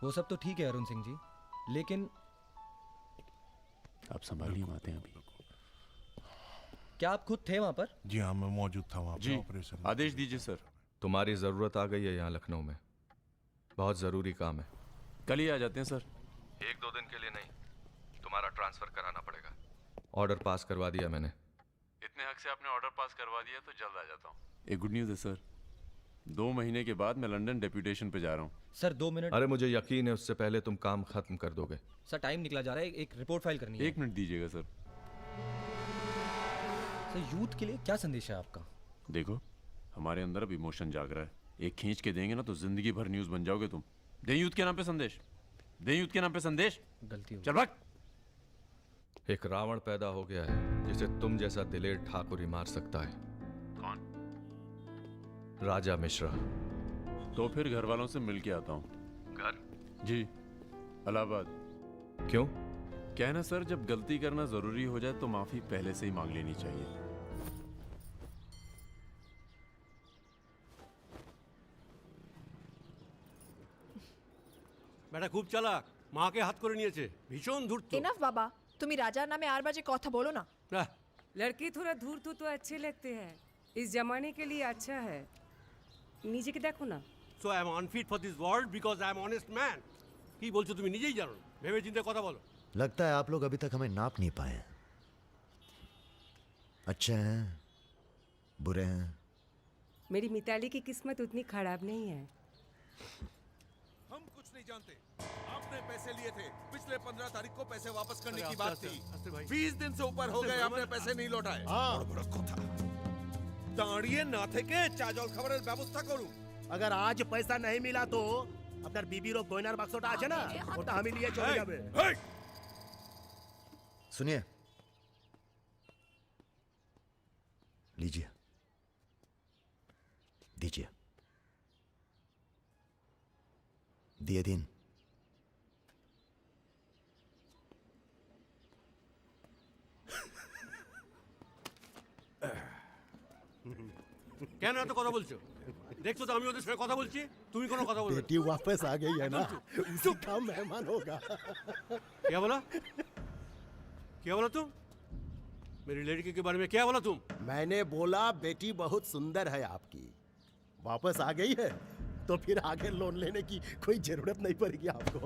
वो सब तो ठीक है अरुण सिंह जी, लेकिन आप संभालिए, हम आते हैं अभी। क्या आप खुद थे वहां पर? जी हाँ, मैं मौजूद था वहाँ जी, पे ऑपरेशन। आदेश दीजिए सर। तुम्हारी ज़रूरत आ गई है यहाँ लखनऊ में, बहुत ज़रूरी काम है। कल ही आ जाते हैं सर। 1-2 दिन के लिए नहीं, तुम्हारा ट्रांसफ़र कराना पड़ेगा। ऑर्डर पास करवा दिया मैंने। इतने हक से आपने ऑर्डर पास करवा दिया तो जल्द आ जाता हूँ। एक गुड न्यूज़ है सर, 2 महीने के बाद मैं लंदन डेप्यूटेशन पे जा रहा हूँ। Sir 2 minute. अरे मुझे यकीन है उससे पहले तुम काम खत्म कर दोगे। सर टाइम निकला जा रहा है, एक रिपोर्ट फाइल करनी है। 1 मिनट दीजिएगा सर। सर यूथ के लिए क्या संदेश है आपका? देखो, हमारे अंदर अब इमोशन जाग रहा है, एक खींच के देंगे ना तो जिंदगी भर न्यूज़ बन जाओगे तुम। दें यूथ के नाम पे संदेश, दें यूथ के नाम पे संदेश। गलती हो चल भाग। एक रावण पैदा हो गया है जिसे तुम जैसा दिलेर ठाकुर ही मार सकता है। कौन? राजा मिश्रा। तो फिर घर वालों से मिल के आता हूँ। घर? जी, इलाहाबाद। क्यों? क्या है ना सर, जब गलती करना जरूरी हो जाए तो माफी पहले से ही मांग लेनी चाहिए। বেটা খুব চালাক, মাকে হাত করে নিয়েছে, ভীষণ ধূর্ত। इनफ बाबा, তুমি রাজার নামে আর বাজে কথা বলো না। लड़के थोड़ा धूर्त तो अच्छे लगते हैं, इस जमाने के लिए अच्छा है। নিজেকে দেখো না। So I am unfit for this world because I am honest man. কি বলছো তুমি নিজেই জানো না, ভেবে চিন্তে কথা বলো। लगता है आप लोग अभी तक हमें नाप नहीं पाए हैं। अच्छे हैं, बुरे हैं। मेरी मिताली की किस्मत उतनी खराब नहीं है। हम कुछ नहीं जानते। आपने पैसे लिए थे, पिछले 15 तारीख को पैसे वापस करने की बात थी। 20 दिन से ऊपर हो गए, आपने पैसे नहीं लौटाए। बड़ কথা। দাঁড়িয়ে না থেকে চা জল খাবারের ব্যবস্থা করুন। अगर आज पैसा नहीं मिला तो আপনার বিবির গয়নার বাক্সটা আছে না, ওটা আমি নিয়ে চলে যাবে। सुनिए, लीजिए, दीजिए। दिए दिन। কেন এত কথা বলছো? দেখছো তো আমি ওদের সঙ্গে কথা বলছি, তুমি কোনো কথা বলবে? बेटी वापस आ गई है ना, उसी का मेहमान होगा। क्या बोला? क्या बोला तुम? मेरी लड़की के बारे में क्या बोला तुम? मैंने बोला बेटी बहुत सुंदर है आपकी, वापस आ गई है तो फिर आगे लोन लेने की कोई जरूरत नहीं पड़ेगी आपको।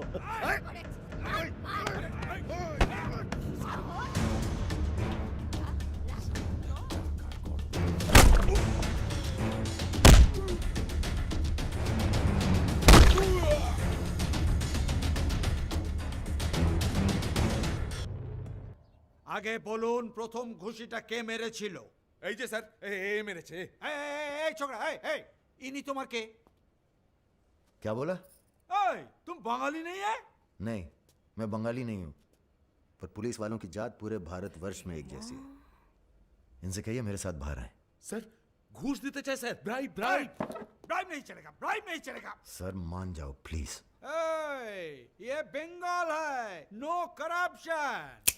আগে বলুন প্রথম ঘুষিটা কে মেরেছিল? এই যে স্যার, এ মেরেছে। এই ছোকরা, এই ইনি তোমার কে? क्या बोला? এই तुम বাঙালি नहीं है? नहीं, मैं बंगाली नहीं हूँ। पर पुलिस वालों की जात पूरे भारतवर्ष में एक जैसी है। इनसे कहिए मेरे साथ बाहर आए। सर घूस देते चाहे सर, ब्राइब ब्राइब ब्राइब नहीं चलेगा, ब्राइब नहीं चलेगा। सर मान जाओ प्लीज। ये बंगाल है, नो करप्शन।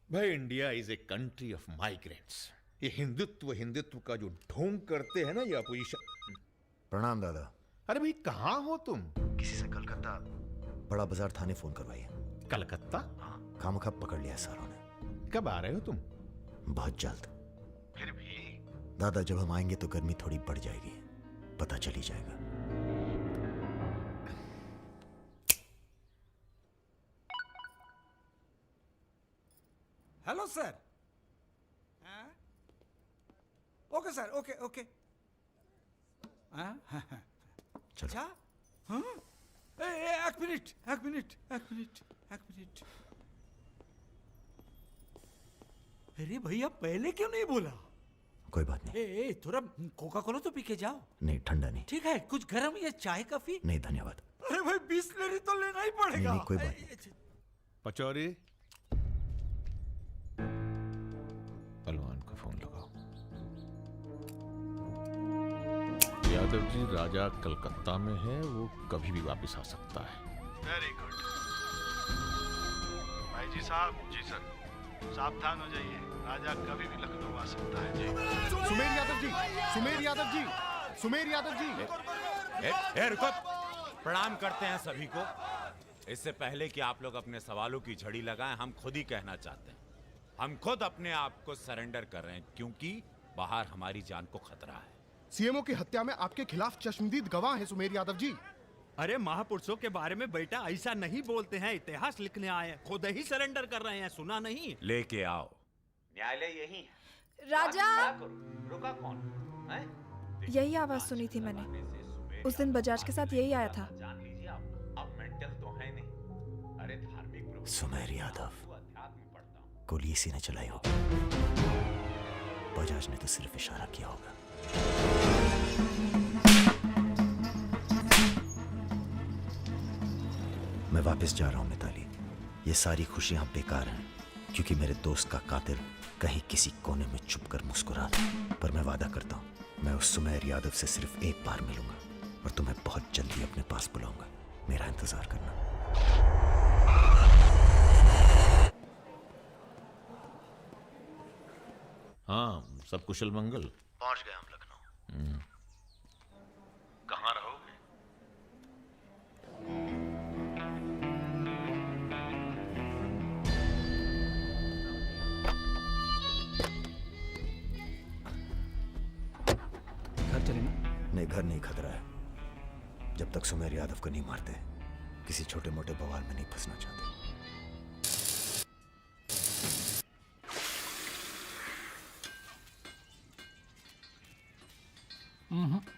भाई India is a country of migrants. ये हिंदुत्व का जो ढोंग करते हैं ना ये अपोजिशन। प्रणाम दादा। अरे भाई कहाँ हो तुम? किसी से कलकत्ता बड़ा बाजार थाने फोन करवाइए। कलकत्ता? हाँ, खामखा पकड़ लिया सारों ने। कब आ रहे हो तुम? बहुत जल्द। फिर भी दादा जब हम आएंगे तो गर्मी थोड़ी बढ़ जाएगी, पता चल ही जाएगा। Hello sir. Okay sir, okay okay. अच्छा हाँ, एक मिनट। अरे भैया पहले क्यों नहीं बोला? कोई बात नहीं। ए थोड़ा कोका कोला तो पी के जाओ। नहीं ठंडा नहीं। ठीक है, कुछ गर्म या चाय कॉफी? नहीं धन्यवाद। अरे भाई 20 लेनी तो लेना ही पड़ेगा। नहीं, कोई बात नहीं। पचौरी, पहलवान को फोन लगाओ। यादव जी, राजा कलकत्ता में है, वो कभी भी वापस आ सकता है। वेरी गुड भाई जी साहब। जी सर, सावधान हो जाइए, राजा कभी भी लखनऊ आ सकता है। जी सुमेर यादव जी। रुको, प्रणाम करते हैं सभी को। इससे पहले कि आप लोग अपने सवालों की झड़ी लगाएं, हम खुद ही कहना चाहते हैं, हम खुद अपने आप को सरेंडर कर रहे हैं, क्योंकि बाहर हमारी जान को खतरा है। सीएमओ की हत्या में आपके खिलाफ चश्मदीद गवाह हैं सुमेर यादव जी। अरे महापुरुषों के बारे में बेटा ऐसा नहीं बोलते हैं, इतिहास लिखने आए हैं, खुद ही सरेंडर कर रहे हैं, सुना नहीं? लेके आओ। न्यायालय यही है। राजा, रुका कौन है? यही आवाज सुनी थी मैंने। उस दिन बजाज के साथ यही आया था। जान लीजिए अब मेंटल तो है नहीं। अरे धार्मिक सुमेर यादव, गोली इसी ने चलाई होगी। बजाज ने तो सिर्फ इशारा किया होगा। मैं वापस जा रहा हूं मिताली। ये सारी खुशियां बेकार हैं, क्योंकि मेरे दोस्त का कातिल कहीं किसी कोने में छुपकर मुस्कुरा रहा। पर मैं वादा करता हूं, मैं उस सुमेर यादव से सिर्फ एक बार मिलूंगा और तुम्हें बहुत जल्दी अपने पास बुलाऊंगा। मेरा इंतजार करना। हाँ, सब कुशल मंगल? पहुंच गए हम लखनऊ। कहाँ रहोगे? घर चले ना? नहीं, घर नहीं खतरा है। जब तक सुमेर यादव को नहीं मारते, किसी छोटे मोटे बवाल में नहीं फंसना चाहते।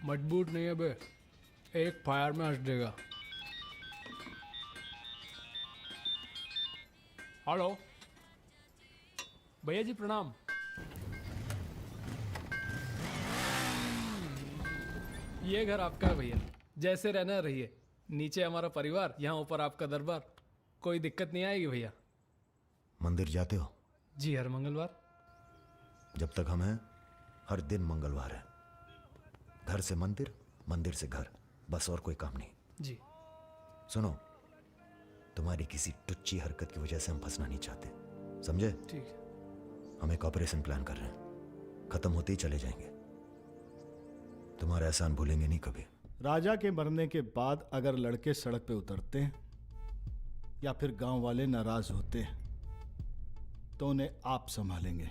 मजबूत नहीं है बे, एक फायर में हंस देगा। हेलो भैया जी, प्रणाम। ये घर आपका है भैया, जैसे रहना रहिए। नीचे हमारा परिवार, यहाँ ऊपर आपका दरबार। कोई दिक्कत नहीं आएगी भैया। मंदिर जाते हो? जी, हर मंगलवार। जब तक हम हैं, हर दिन मंगलवार है। घर से मंदिर, मंदिर से घर, बस और कोई काम नहीं। जी। सुनो, तुम्हारी किसी टुच्ची हरकत की वजह से हम फंसना नहीं चाहते, समझे? ठीक है। हम एक ऑपरेशन प्लान कर रहे हैं, खत्म होते ही चले जाएंगे। तुम्हारा एहसान भूलेंगे नहीं कभी। राजा के मरने के बाद अगर लड़के सड़क पे उतरते हैं या फिर गांव वाले नाराज होते हैं तो उन्हें आप संभालेंगे।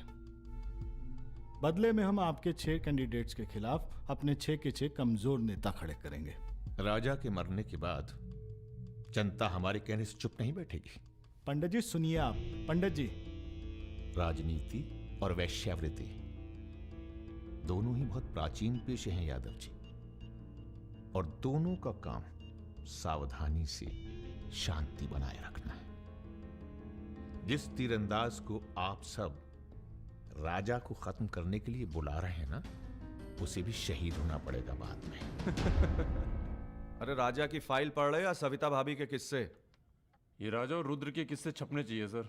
बदले में हम आपके 6 कैंडिडेट्स के खिलाफ अपने 6 के 6 कमजोर नेता खड़े करेंगे। राजा के मरने के बाद जनता हमारे कहने से चुप नहीं बैठेगी। पंडित जी सुनिए आप। पंडित जी, राजनीति और वैश्यावृत्ति दोनों ही बहुत प्राचीन पेशे हैं यादव जी, और दोनों का काम सावधानी से शांति बनाए रखना है। जिस तीरंदाज को आप सब राजा को खत्म करने के लिए बुला रहे हैं ना, उसे भी शहीद होना पड़ेगा बाद में। अरे राजा की फाइल पढ़ रहे या सविता भाभी के किस्से? ये राजा और रुद्र के किस्से छपने चाहिए सर।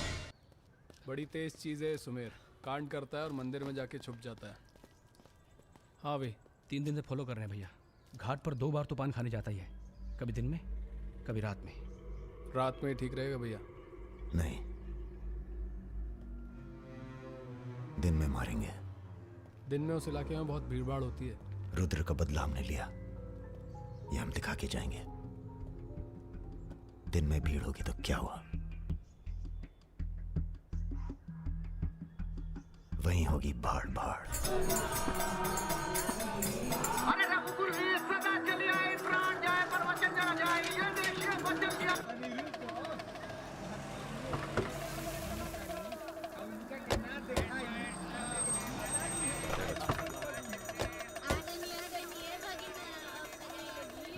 बड़ी तेज चीज है सुमेर। कांड करता है और मंदिर में जाके छुप जाता है। हाँ भाई 3 दिन से फॉलो कर रहे हैं भैया। घाट पर 2 बार तो पान खाने जाता ही है, कभी दिन में कभी रात में। रात में ही ठीक रहेगा भैया। नहीं, दिन में मारेंगे। दिन में उस इलाके में बहुत भीड़ भाड़ होती है। रुद्र का बदला हमने लिया, ये हम दिखा के जाएंगे। दिन में भीड़ होगी तो क्या हुआ, वहीं होगी भाड़ भाड़।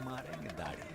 मारेंगे दाढ़ी।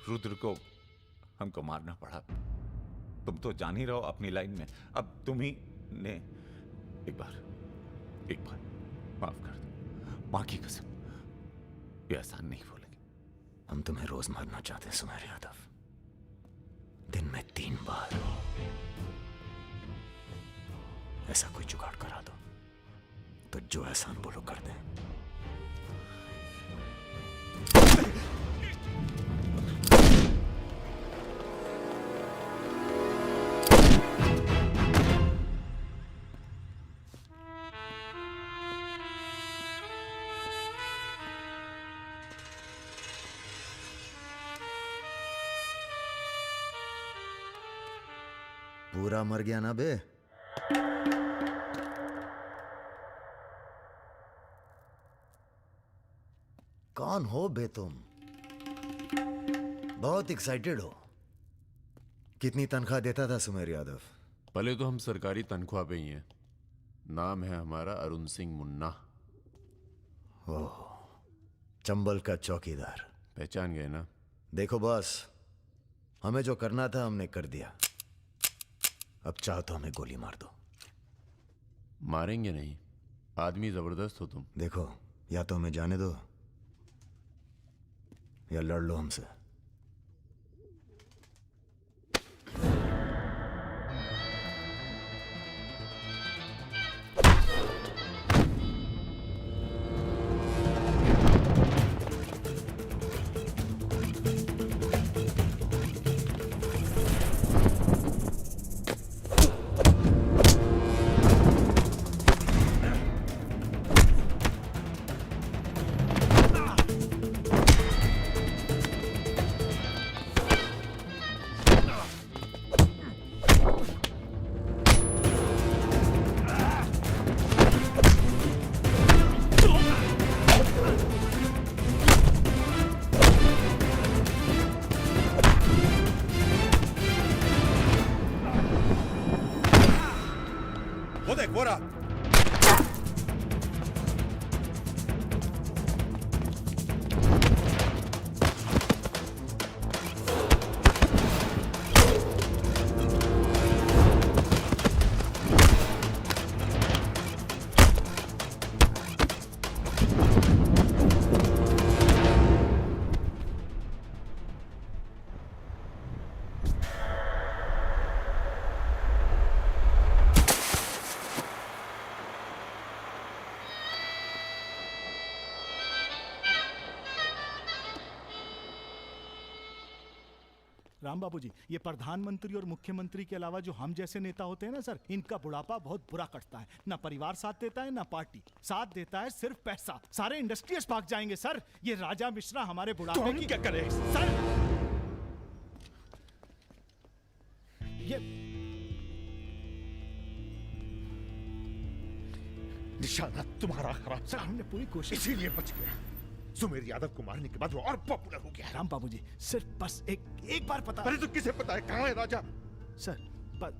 रुद्र को हमको मारना पड़ा। तुम तो जान ही रहो अपनी लाइन में। अब तुम ही ने एक बार माफ कर दो, मां की कसम, ये आसान नहीं भूलेंगे। हम तुम्हें रोज मारना चाहते हैं सुमेर यादव, दिन में 3 बार। ऐसा कोई जुगाड़ करा दो तो जो एहसान बोलो कर दें। पूरा मर गया ना बे? कौन हो बे तुम? बहुत एक्साइटेड हो। कितनी तनख्वाह देता था सुमेर यादव? पहले तो हम सरकारी तनख्वाह पे ही हैं। नाम है हमारा अरुण सिंह मुन्ना। ओह, चंबल का चौकीदार। पहचान गए ना? देखो बॉस, हमें जो करना था हमने कर दिया। अब चाहो तो हमें गोली मार दो। मारेंगे नहीं, आदमी जबरदस्त हो तुम। देखो, या तो हमें जाने दो या लड़ लो हमसे। वो देख वो रहा। राम बाबू जी, ये प्रधानमंत्री और मुख्यमंत्री के अलावा जो हम जैसे नेता होते हैं ना सर, इनका बुढ़ापा बहुत बुरा कटता है। ना परिवार साथ देता है, ना पार्टी साथ देता है, सिर्फ पैसा। सारे इंडस्ट्रीज भाग जाएंगे सर। ये राजा मिश्रा हमारे बुढ़ापे की क्या करे सर? ये निशाना तुम्हारा खराब सर, हमने पूरी कोशिश, इसीलिए बच गया। सुमेर यादव को मारने के बाद वो और पॉपुलर हो गया। राम बाबू जी, सिर्फ बस एक बार पता। अरे तो किसे पता है कहाँ है राजा? सर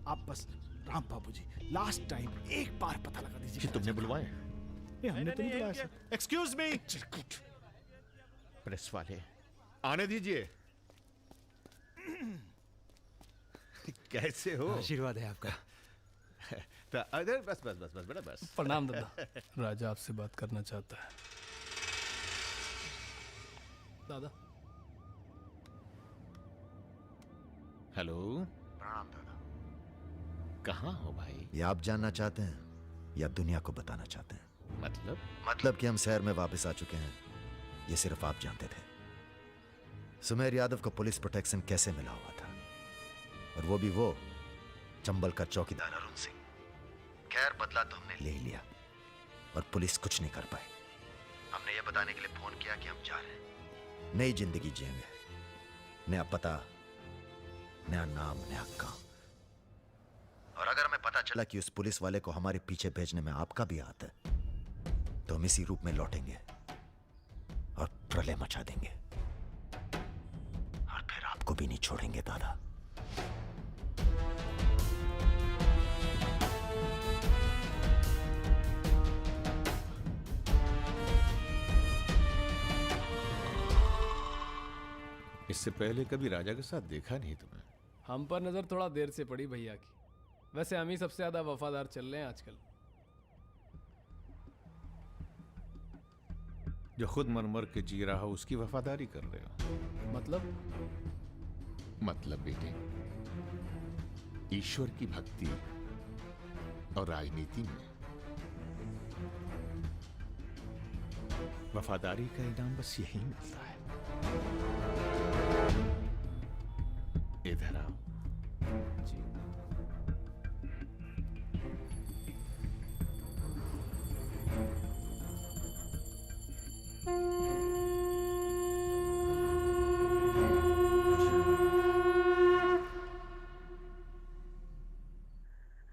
आप बस राम बाबू जी, लास्ट टाइम एक बार पता लगा दीजिए। कि तुमने बुलवाए? हमने तो नहीं बुलाया सर। Excuse me. प्रेस वाले आने दीजिए। कैसे हो? आशीर्वाद है आपका। तो अरे बस बस बस बस बेटा बस। प्रणाम दादा। राजा आपसे बात करना चाहता है। दादा। हेलो। प्रणाम दादा। कहाँ हो भाई? ये आप जानना चाहते हैं या दुनिया को बताना चाहते हैं? मतलब कि हम शहर में वापस आ चुके हैं, ये सिर्फ आप जानते थे। सुमेर यादव को पुलिस प्रोटेक्शन कैसे मिला हुआ था, और वो भी वो चंबल का चौकीदार अरुण सिंह। खैर बदला तो हमने ले ही लिया और पुलिस कुछ नहीं कर पाई। हमने ये बताने के लिए फोन किया कि हम जा रहे हैं, नई जिंदगी जिएंगे, नया पता, नया नाम, नया काम। और अगर हमें पता चला कि उस पुलिस वाले को हमारे पीछे भेजने में आपका भी हाथ है, तो हम इसी रूप में लौटेंगे और प्रलय मचा देंगे, और फिर आपको भी नहीं छोड़ेंगे दादा। इससे पहले कभी राजा के साथ देखा नहीं तुम्हें? हम पर नजर थोड़ा देर से पड़ी भैया की। वैसे हम ही सबसे ज्यादा वफादार चल रहे हैं आजकल। जो खुद मर मर के जी रहा हो उसकी वफादारी कर रहे हो। मतलब बेटे, ईश्वर की भक्ति और राजनीति में वफादारी का इनाम बस यही मिलता है। इधर आओ। जी।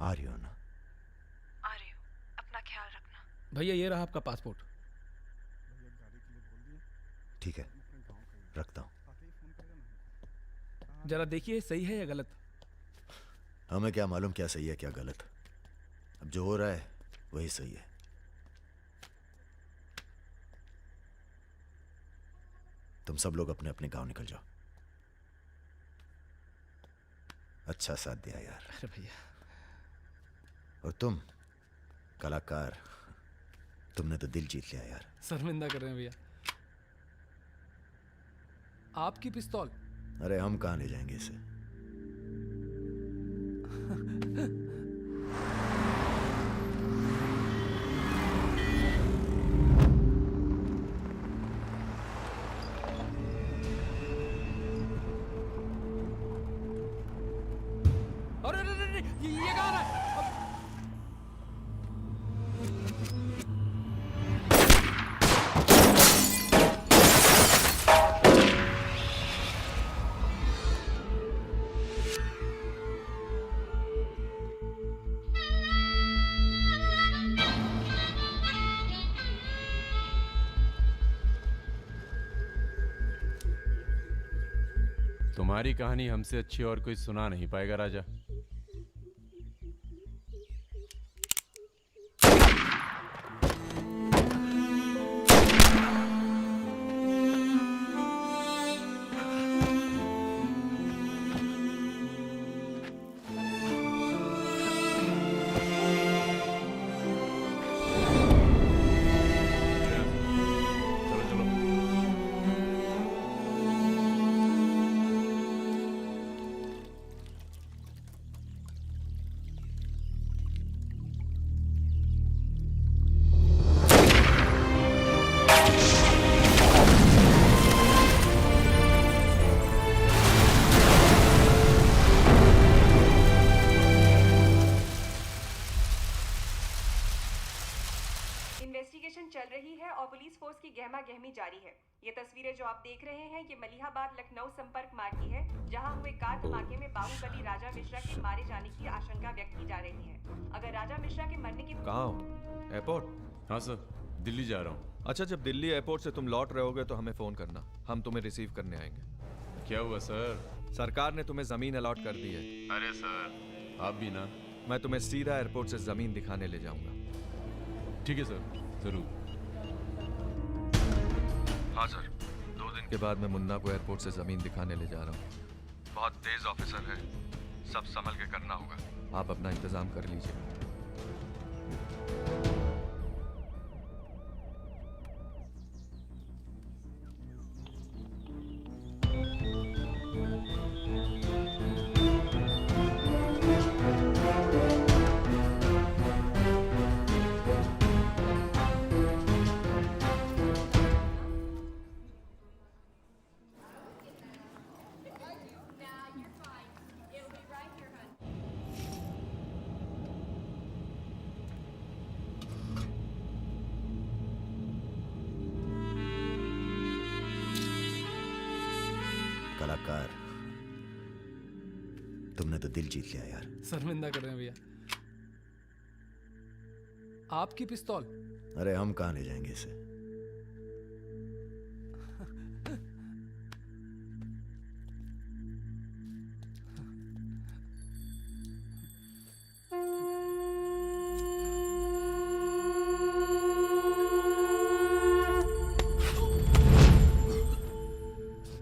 आ रही हो ना? आ रही हूँ, अपना ख्याल रखना। भैया ये रहा आपका पासपोर्ट। ठीक है, रखता हूं। जरा देखिए सही है या गलत। हमें क्या मालूम क्या सही है क्या गलत। अब जो हो रहा है वही सही है। तुम सब लोग अपने अपने गांव निकल जाओ। अच्छा साथ दिया यार। अरे भैया। और तुम कलाकार, तुमने तो दिल जीत लिया यार। शर्मिंदा कर रहे हैं भैया। आपकी पिस्तौल? अरे हम कहाँ ले जाएंगे इसे? अरे अरे अरे, ये कहाँ है? तुम्हारी कहानी हमसे अच्छी और कोई सुना नहीं पाएगा राजा। इन्वेस्टिगेशन चल रही है और पुलिस फोर्स की गहमा गहमी जारी है। ये तस्वीरें जो आप देख रहे हैं ये मलिहाबाद लखनऊ संपर्क मार्ग की है, जहां हुए कार धमाके में बाहुबली राजा मिश्रा के मारे जाने की आशंका व्यक्त की जा रही है। अगर राजा मिश्रा के मरने की कहाँ हो? एयरपोर्ट? हाँ सर, दिल्ली जा रहा हूँ। अच्छा, जब दिल्ली एयरपोर्ट से तुम लौट रहे होगे तो हमें फोन करना, हम तुम्हें रिसीव करने आएंगे। क्या हुआ सर? सरकार ने तुम्हें जमीन अलॉट कर दी है। अरे सर आप भी ना। मैं तुम्हें सीधा एयरपोर्ट से जमीन दिखाने ले जाऊंगा। ठीक है सर, जरूर। हाँ सर, 2 दिन के बाद मैं मुन्ना को एयरपोर्ट से जमीन दिखाने ले जा रहा हूँ। बहुत तेज ऑफिसर है, सब संभल के करना होगा। आप अपना इंतजाम कर लीजिए। कलाकार, तुमने तो दिल जीत लिया यार। शर्मिंदा कर रहे हैं भैया। आपकी पिस्तौल? अरे हम कहाँ ले जाएंगे इसे?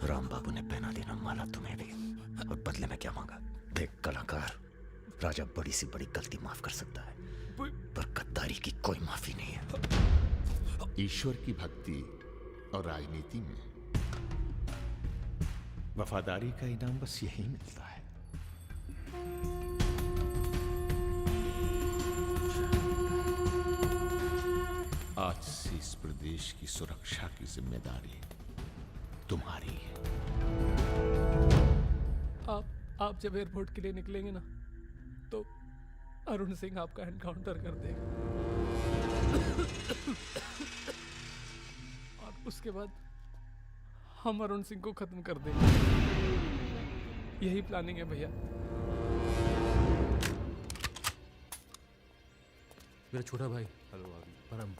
राम बाबू ने पहना देना माला तुम्हें भी, और बदले में क्या मांगा? देख कलाकार, राजा बड़ी सी बड़ी गलती माफ कर सकता है, पर गद्दारी की कोई माफी नहीं है। ईश्वर की भक्ति और राजनीति में वफादारी का इनाम बस यही मिलता है। आज से इस प्रदेश की सुरक्षा की जिम्मेदारी तुम्हारी है। आप जब एयरपोर्ट के लिए निकलेंगे ना, तो अरुण सिंह आपका एनकाउंटर कर देगा, और उसके बाद हम अरुण सिंह को खत्म कर देंगे। यही प्लानिंग है भैया। मेरा छोटा भाई। हेलो अभी परम।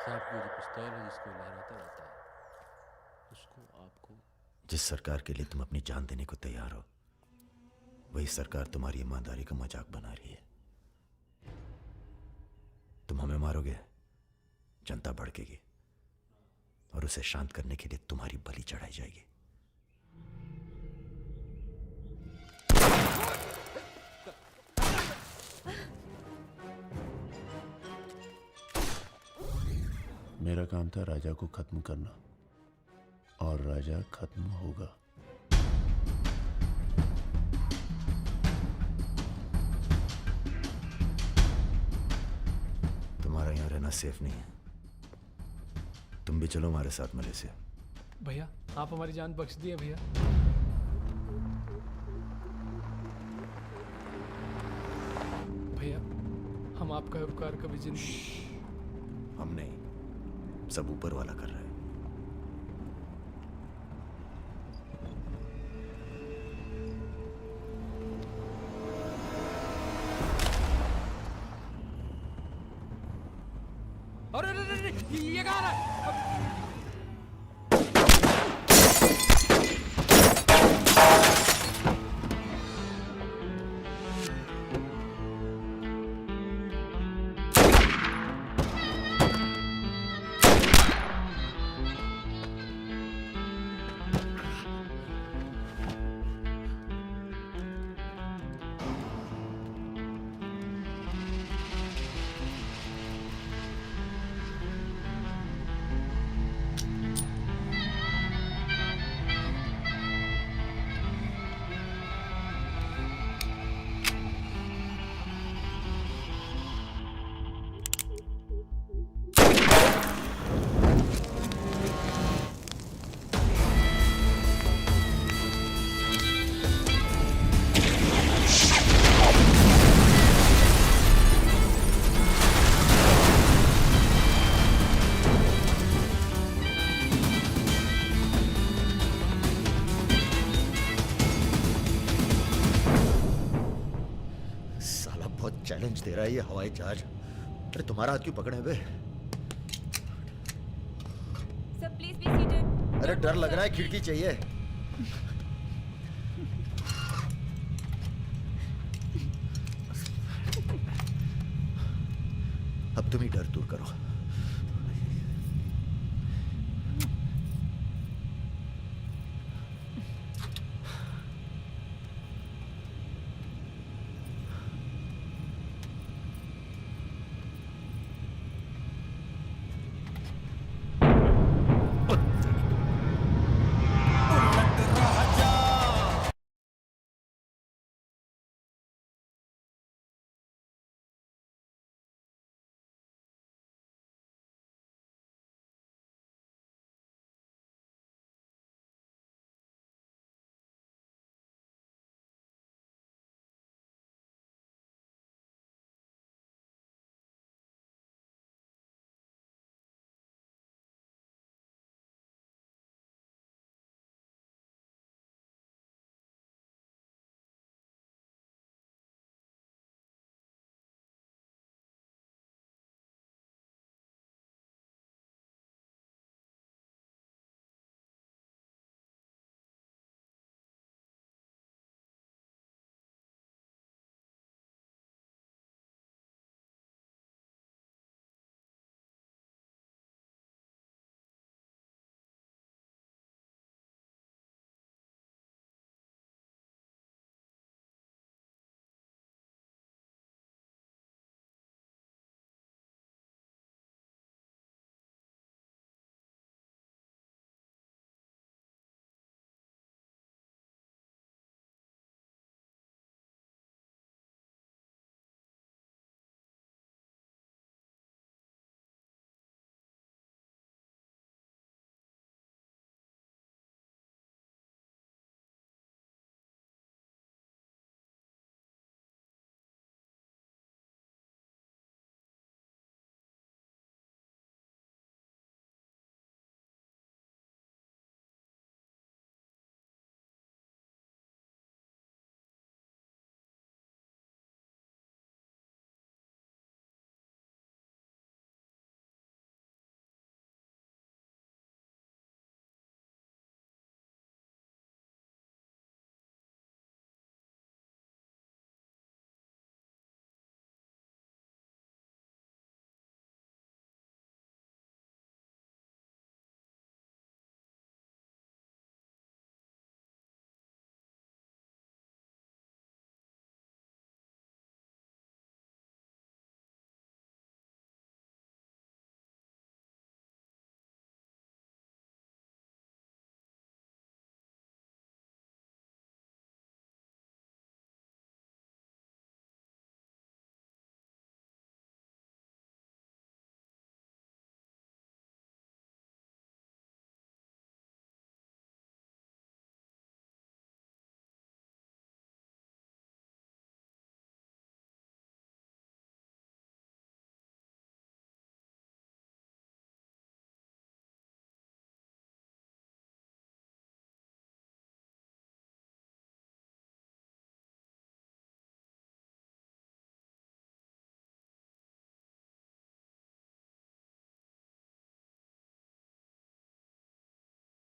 साहब की जो पिस्तौल है जिसको लहराता रहता है, उसको आपको। जिस सरकार के लिए तुम अपनी जान देने को तैयार हो, वही सरकार तुम्हारी ईमानदारी का मजाक बना रही है। तुम हमें मारोगे, जनता भड़केगी, और उसे शांत करने के लिए तुम्हारी बलि चढ़ाई जाएगी। मेरा काम था राजा को खत्म करना, और राजा खत्म होगा। तुम्हारा यहाँ रहना सेफ नहीं है, तुम भी चलो हमारे साथ मलेशिया। भैया आप हमारी जान बख्श दिए भैया। भैया हम आपका उपकार कभी जिंदगी। हम नहीं, सब ऊपर वाला कर रहा है। अरे ये कहाँ रहा है? चैलेंज दे रहा है ये हवाई जहाज। अरे तुम्हारा हाथ क्यों पकड़े बे? Sir please be seated. अरे डर लग रहा है, खिड़की चाहिए। अब तुम ही डर दूर करो।